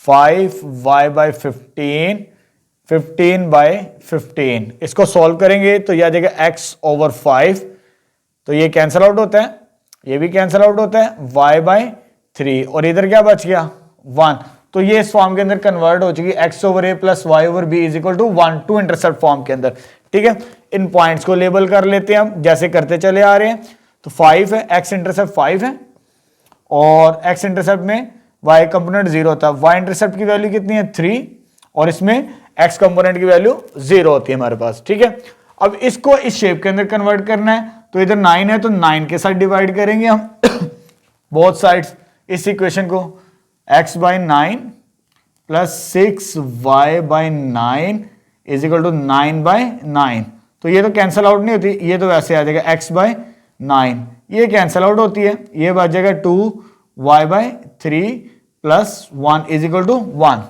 [SPEAKER 1] 5y/15, 15/15, इसको सॉल्व करेंगे तो यह आ जाएगा x/5, तो ये कैंसिल आउट होता है, ये भी कैंसिल आउट होता है, y/3 और इधर क्या बच गया 1, तो ये इस फॉर्म के अंदर कन्वर्ट हो चुकी है x/a plus y/b is equal to 1 to intercept form के अंदर। ठीक है, इन पॉइंट्स को लेबल कर लेते हैं हम जैसे करते चले आ रहे हैं। तो 5 है, x इंटरसेप्ट 5 है और x इंटरसेप्ट में y कंपोनेंट 0 होता है। y इंटरसेप्ट की वैल्यू कितनी है 3 और इसमें x कंपोनेंट की वैल्यू 0 होती है हमारे पास। ठीक है, अब इसको इस शेप के अंदर कन्वर्ट करना है, तो इधर 9 है तो 9 के साथ डिवाइड करेंगे हम बोथ साइड्स इस इक्वेशन को, x/9 plus 6y/9 is equal to 9/9। तो ये तो कैंसल आउट नहीं होती, ये तो वैसे आ जाएगा x/9, ये कैंसल आउट होती है, ये बच जाएगा 2y/3 plus 1 is equal to 1।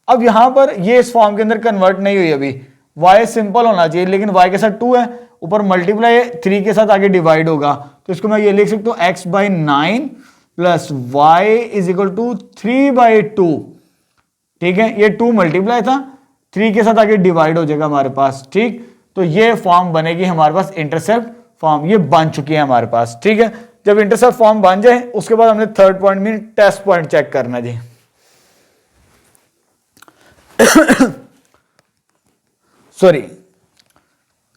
[SPEAKER 1] अब यहां पर ये इस फॉर्म के अंदर कन्वर्ट नहीं हुई अभी, y सिंपल होना चाहिए लेकिन y के साथ 2 है, ऊपर मल्टीप्लाई 3 के साथ आगे डिवाइड होगा, तो इसको मैं ये लिख सकता हूं x/9 plus y is equal to 3/2। ठीक है, ये 2 मल्टीप्लाई था, 3 के साथ आगे डिवाइड हो जाएगा हमारे पास। ठीक, तो ये फॉर्म बनेगी हमारे पास इंटरसेप्ट फॉर्म, ये बन चुकी है हमारे पास। ठीक है, जब इंटरसेप्ट फॉर्म बन जाए उसके बाद हमने थर्ड पॉइंट में टेस्ट पॉइंट चेक करना जी। सॉरी,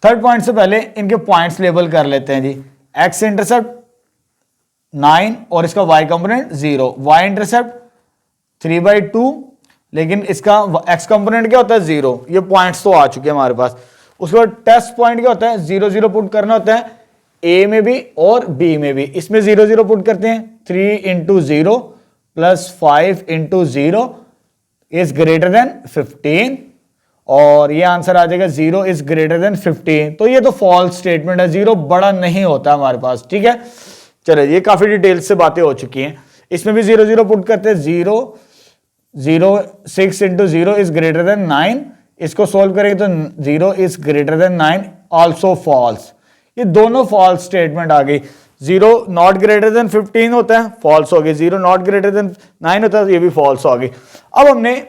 [SPEAKER 1] थर्ड पॉइंट से पहले इनके पॉइंट्स लेबल कर लेते हैं जी। एक्स इंटरसेप्ट 9 और इसका y कंपोनेंट 0, y इंटरसेप्ट 3/2 लेकिन इसका x कंपोनेंट क्या होता है 0। ये पॉइंट्स तो आ चुके हैं हमारे पास। उसके बाद टेस्ट पॉइंट क्या होता है 0 0 पुट करना होता है a में भी और b में भी। इसमें 0 0 पुट करते हैं, 3 into 0 plus 5 into 0 is greater then 15 और ये आंसर आ जाएगा 0 इज ग्रेटर देन 15। तो ये तो फॉल्स स्टेटमेंट है, 0 बड़ा नहीं होता हमारे पास। ठीक है, चलो ये काफी डिटेल से बातें हो चुकी हैं। इसमें भी 0 0 पुट करते हैं, 0 0 6 इंटू 0 इज ग्रेटर देन 9। इसको सोल्व करेंगे तो 0 is greater than 9 also false. ये दोनों फॉल्स स्टेटमेंट आ गई। 0 नॉट ग्रेटर देन 15 होता है, फॉल्स हो गई। 0 नॉट ग्रेटर देन 9 होता है, ये भी फॉल्स हो गई। अब हमने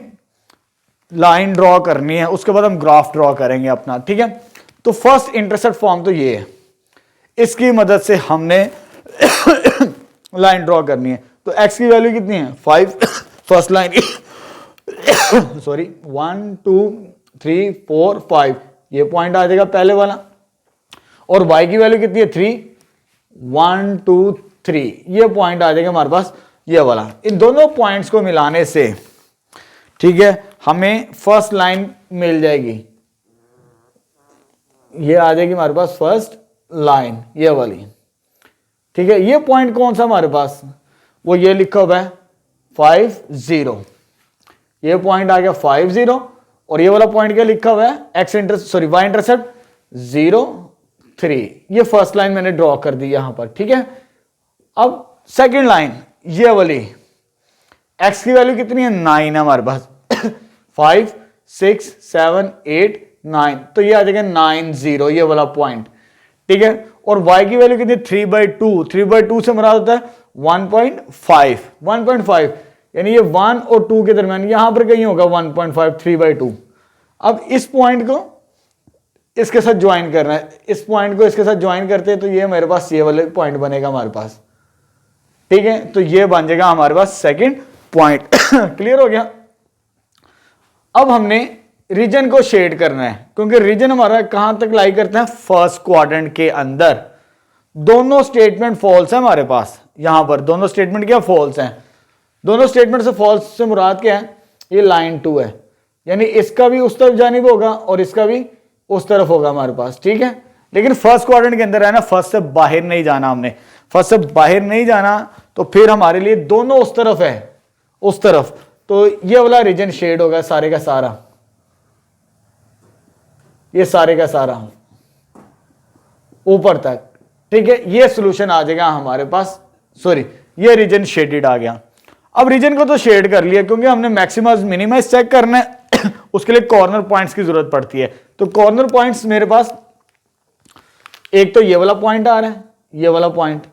[SPEAKER 1] लाइन ड्रॉ करनी है, उसके बाद हम ग्राफ ड्रॉ करेंगे अपना। ठीक है, तो फर्स्ट इंटरसेप्ट फॉर्म तो ये है, इसकी मदद से हमने लाइन ड्रॉ करनी है। तो x की वैल्यू कितनी है 5, फर्स्ट लाइन सॉरी 1 2 3 4 5, ये पॉइंट आ जाएगा पहले वाला। और y की वैल्यू कितनी है 3, 1 2 3, ये पॉइंट आ जाएगा हमारे पास ये वाला। इन दोनों पॉइंट्स को मिलाने से ठीक है हमें फर्स्ट लाइन मिल जाएगी, ये आ जाएगी हमारे पास फर्स्ट लाइन ये वाली। ठीक है, ये पॉइंट कौन सा हमारे पास, वो ये लिखा हुआ है 5 0, ये पॉइंट आ गया 5 0 और ये वाला पॉइंट क्या लिखा हुआ है x intercept sorry y intercept 0 3। ये फर्स्ट लाइन मैंने ड्रॉ कर दी यहां पर। ठीक है, अब सेकंड लाइन ये वाली, x की वैल्यू कितनी है 9 है हमारे पास 5 6 7 8 9, तो ये आ जाएगा 9 0 ये वाला पॉइंट। ठीक है, और y की वैल्यू कितनी 3/2, 3/2 से मुराद होता है 1.5 यानी ये 1 और 2 के दरमियान यहां पर कहीं होगा 1.5 3/2। अब इस पॉइंट को इसके साथ ज्वाइन करना है, इस पॉइंट को इसके साथ ज्वाइन करते हैं तो ये मेरे पास ये वाले पॉइंट बनेगा हमारे पास। ठीक है, तो ये बन जाएगा हमारे पास सेकंड पॉइंट। क्लियर हो गया। अब हमने रीजन को शेड करना है, क्योंकि रीजन हमारा कहां तक लाई करते हैं फर्स्ट क्वाड्रेंट के अंदर। दोनों स्टेटमेंट फॉल्स है हमारे पास, यहां पर दोनों स्टेटमेंट क्या फॉल्स हैं। दोनों स्टेटमेंट से फॉल्स से मुराद क्या है, ये लाइन 2 है, यानी इसका भी उस तरफ जानिब होगा और इसका भी उस तरफ होगा हमारे पास। ठीक है, लेकिन फर्स्ट क्वाड्रेंट के अंदर है ना, फर्स्ट से बाहर नहीं जाना हमने, फर्स्ट से बाहर नहीं जाना, तो फिर हमारे लिए दोनों उस तरफ है, उस तरफ, तो ये वाला रीजन शेड होगा सारे का सारा, ये सारे का सारा ऊपर तक। ठीक है, ये सॉल्यूशन आ जाएगा हमारे पास, सॉरी ये रीजन शेडेड आ गया। अब रीजन को तो शेड कर लिया, क्योंकि हमने मैक्सिमम मिनिमाइज चेक करना है उसके लिए कॉर्नर पॉइंट्स की जरूरत पड़ती है। तो कॉर्नर पॉइंट्स मेरे पास एक तो ये वाला पॉइंट आ रहा है, ये वाला पॉइंट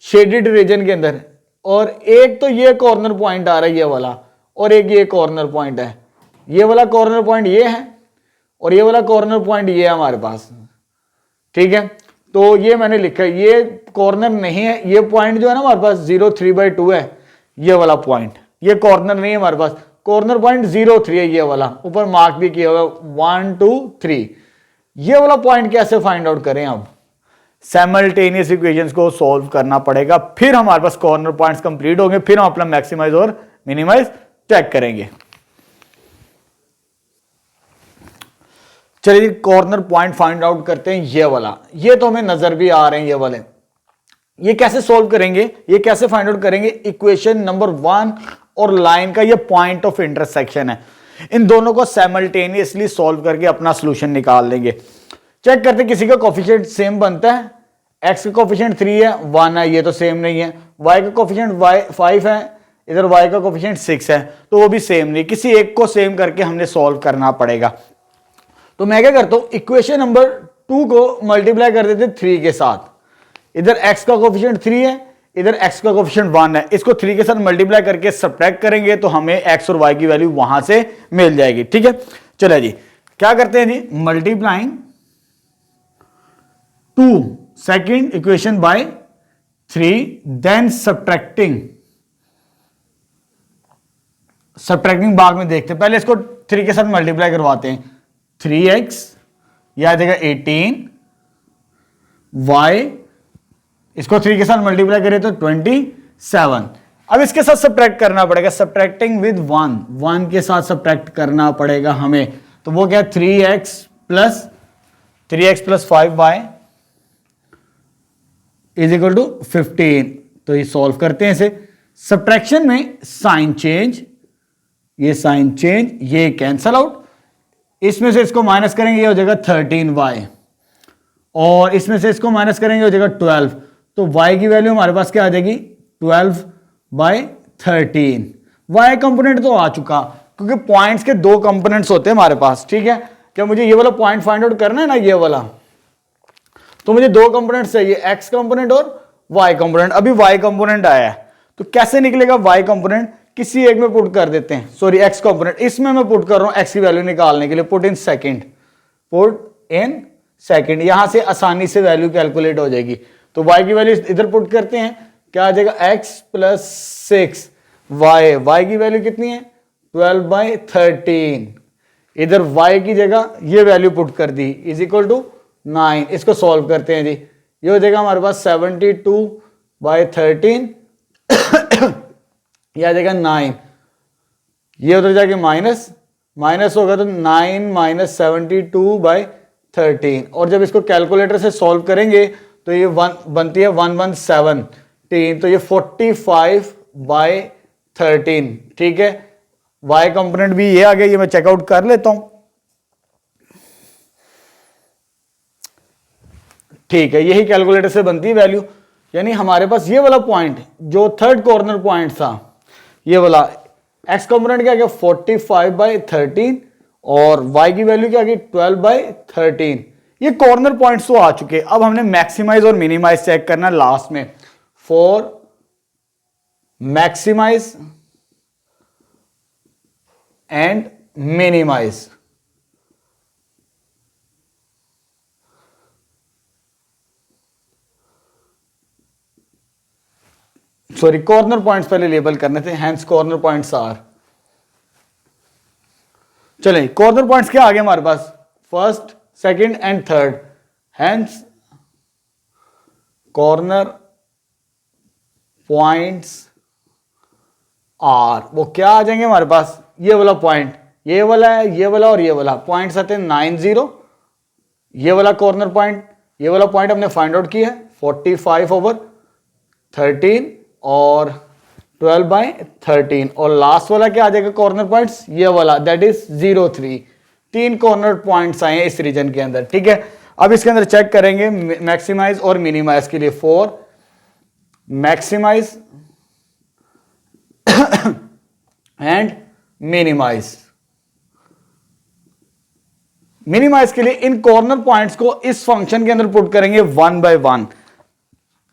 [SPEAKER 1] शेडेड रीजन के अंदर, और एक तो ये कॉर्नर पॉइंट आ रहा है ये वाला, और एक ये कॉर्नर पॉइंट है। ये वाला कॉर्नर पॉइंट ये है और ये वाला कॉर्नर पॉइंट ये है हमारे पास। ठीक है, तो ये मैंने लिखा है, ये कॉर्नर नहीं है, ये पॉइंट जो है ना हमारे पास 0 3/2 है, ये वाला पॉइंट, ये कॉर्नर नहीं है हमारे पास, कॉर्नर पॉइंट 0 3 है ये वाला, ऊपर मार्क भी किया हुआ 1 2 3। ये वाला पॉइंट कैसे फाइंड आउट करें? अब साइमल्टेनियस इक्वेशंस को सॉल्व करना पड़ेगा, फिर हमारे पास कॉर्नर पॉइंट्स कंप्लीट होंगे, फिर हम अपना मैक्सिमाइज और मिनिमाइज चेक करेंगे। चलिए कॉर्नर पॉइंट फाइंड आउट करते हैं। ये वाला, ये तो हमें नजर भी आ रहे हैं ये वाले। ये कैसे सॉल्व करेंगे, ये कैसे फाइंड आउट करेंगे? इक्वेशन नंबर 1 और लाइन का ये पॉइंट ऑफ इंटरसेक्शन है, इन दोनों को साइमल्टेनियसली सॉल्व करके अपना सॉल्यूशन निकाल लेंगे। चेक करते हैं किसी का कोफिशिएंट सेम बनता है। x का कोफिशिएंट 3 है, 1 है, ये तो सेम नहीं है। y का कोफिशिएंट 5 है, इधर y का कोफिशिएंट 6 है, तो वो भी सेम नहीं। किसी एक को सेम करके हमने सॉल्व करना पड़ेगा। तो मैं क्या करता हूं, इक्वेशन नंबर 2 को मल्टीप्लाई कर देते 3 के साथ। इधर x का कोफिशिएंट 3 है, इधर x का कोफिशिएंट 1 है, इसको 3 के साथ मल्टीप्लाई करके सब्ट्रैक्ट करेंगे तो हमें x और y की वैल्यू वहां से मिल जाएगी। ठीक है, चलिए जी क्या करते हैं जी, multiplying 2 second equation by 3, then subtracting बाद में देखते हैं, पहले इसको 3 के साथ मल्टीप्लाई करवाते हैं। 3x यह आ जाएगा 18, y इसको 3 के साथ मल्टीप्लाई करें तो 27। अब इसके साथ सब्ट्रैक्ट करना पड़ेगा, सब्ट्रैक्टिंग विद 1 के साथ सब्ट्रैक्ट करना पड़ेगा हमें। तो वो क्या, 3x plus 5y is equal to 15। तो ये सॉल्व करते हैं इसे। सब्ट्रैक्शन में साइन चेंज, ये साइन चेंज, ये कैंसल आउट, इसमें से इसको माइनस करेंगे ये हो जाएगा 13y, और इसमें से इसको माइनस करेंगे हो जाएगा 12। तो y की वैल्यू हमारे पास क्या आ जाएगी, 12/13। y कंपोनेंट तो आ चुका, क्योंकि पॉइंट्स के 2 कंपोनेंट्स होते हैं हमारे पास। ठीक है, क्या मुझे ये वाला पॉइंट फाइंड आउट करना है ना, ये वाला, तो मुझे 2 कंपोनेंट चाहिए, x कंपोनेंट और y कंपोनेंट। अभी y कंपोनेंट आया है, तो कैसे निकलेगा y कंपोनेंट? किसी एक में पुट कर देते हैं, सॉरी x कंपोनेंट इसमें मैं पुट कर रहा हूं x की वैल्यू निकालने के लिए। पुट इन सेकंड, यहां से आसानी से वैल्यू कैलकुलेट हो जाएगी। तो y की वैल्यू इधर पुट करते हैं, क्या आ जाएगा, x प्लस 6 y की वैल्यू कितनी है, 12/13। इधर y की जगह ये वैल्यू पुट कर दी, इज इक्वल टू 9। इसको सॉल्व करते हैं जी, ये हो जाएगा हमारे पास 72/13, यह आ जाएगा 9, ये उधर जाके माइनस होगा तो 9 - 72/13, और जब इसको कैलकुलेटर से सॉल्व करेंगे तो ये बनती है 1117, तो ये 45/13। ठीक है, y कंपोनेंट भी ये आ गया, ये मैं चेकआउट कर लेता हूं। ठीक है, यही कैलकुलेटर से बनती है वैल्यू। यानी हमारे पास ये वाला पॉइंट जो थर्ड कॉर्नर पॉइंट था, ये वाला x कंपोनेंट क्या गया 45/13, और y की वैल्यू क्या गई 12/13। ये कॉर्नर पॉइंट्स तो आ चुके। अब हमने मैक्सिमाइज और मिनिमाइज चेक करना लास्ट में। For maximise and minimize, sorry corner points पहले लेबल करने थे, हैंस कॉर्नर पॉइंट्स आर। चलिए कॉर्नर पॉइंट्स क्या आ गए हमारे पास, first second and third, hence corner points are. वो क्या आ जाएंगे हमारे पास, ये वाला पॉइंट, ये वाला है, ये वाला और ये वाला पॉइंट्स आते हैं 9 0। ये वाला कॉर्नर पॉइंट, ये वाला पॉइंट हमने फाइंड आउट किया है 45/13 और 12/13, और लास्ट वाला क्या आ जाएगा कॉर्नर पॉइंट्स, ये वाला, दैट इज 0 3। 3 कॉर्नर पॉइंट्स आए हैं इस रीजन के अंदर। ठीक है, अब इसके अंदर चेक करेंगे मैक्सिमाइज और मिनिमाइज के लिए। For maximise and minimise, minimise के लिए इन कॉर्नर पॉइंट्स को इस फंक्शन के अंदर पुट करेंगे 1 by 1।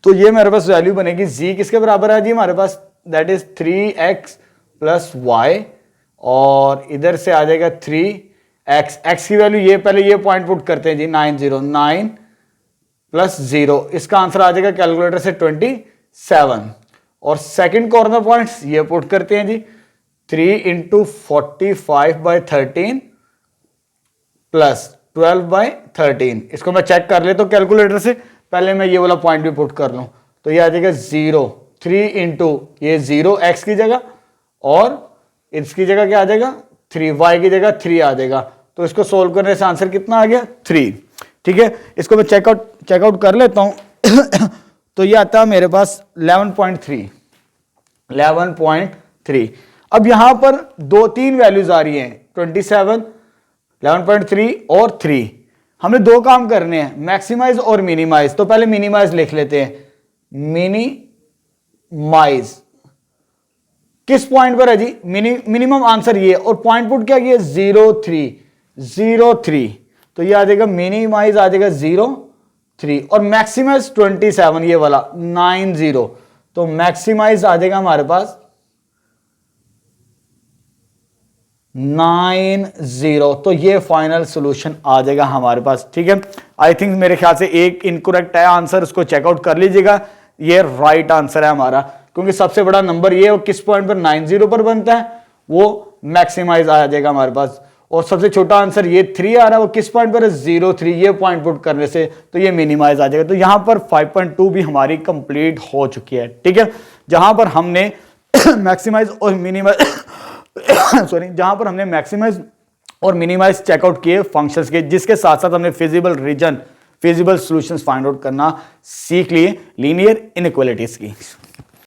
[SPEAKER 1] तो ये मेरे पास वैल्यू बनेगी z किसके बराबर है जी हमारे पास, that is 3x plus y, और इधर से आ जाएगा 3x। x की वैल्यू ये पहले ये पॉइंट पुट करते हैं जी, 9 प्लस 0, इसका आंसर आ जाएगा कैलकुलेटर से 27। और सेकंड कॉर्नर पॉइंट्स ये पुट करते हैं जी, 3 इंटू 45/13 प्लस 12/13। इसको मैं चेक कर लेता हूं कैलकुलेटर से, पहले मैं ये वाला पॉइंट भी पुट कर लूं, तो ये आ जाएगा 0, 3 इंटू ये 0 x की जगह और इसकी जगह क्या आ जाएगा 3, y की जगह 3 आ जाएगा। तो इसको सोल्व करने से आंसर कितना आ गया 3। ठीक है, इसको मैं चेकआउट कर लेता हूं तो ये आता है मेरे पास 11.3। अब यहां पर 2-3 वैल्यूज आ रही हैं 27, 11.3 और 3। हमें 2 काम करने हैं, मैक्सिमाइज और मिनिमाइज। तो पहले मिनिमाइज लिख लेते हैं, मिनिमाइज किस पॉइंट पर है जी, मिनिमम आंसर ये, और पॉइंट पुट क्या किया 0.3, तो ये आ जाएगा मिनिमाइज आ जाएगा 0.3 और मैक्सिमाइज 27 ये वाला 90, तो मैक्सिमाइज आ जाएगा हमारे पास 90। तो ये फाइनल सॉल्यूशन आ जाएगा हमारे पास। ठीक है, आई थिंक मेरे ख्याल से एक इनकरेक्ट है आंसर, उसको चेकआउट कर लीजिएगा। ये राइट आंसर है हमारा, क्योंकि सबसे बड़ा नंबर ये किस पॉइंट पर 90 पर बनता है, वो मैक्सिमाइज आ जाएगा हमारे पास। और सबसे छोटा आंसर ये 3 आ रहा है, वो किस पॉइंट पर है 0.3, ये पॉइंट पुट करने से तो ये मिनिमाइज आ जाएगा। तो यहां पर 5.2 भी हमारी कंप्लीट हो चुकी है। ठीक है, जहां पर हमने मैक्सिमाइज और मिनिमाइज जहां पर हमने मैक्सिमाइज और मिनिमाइज चेकआउट किए फंक्शंस के, जिसके साथ साथ हमने feasible region, feasible solutions find out करना सीख लिए लीनियर इनइक्वालिटीज की।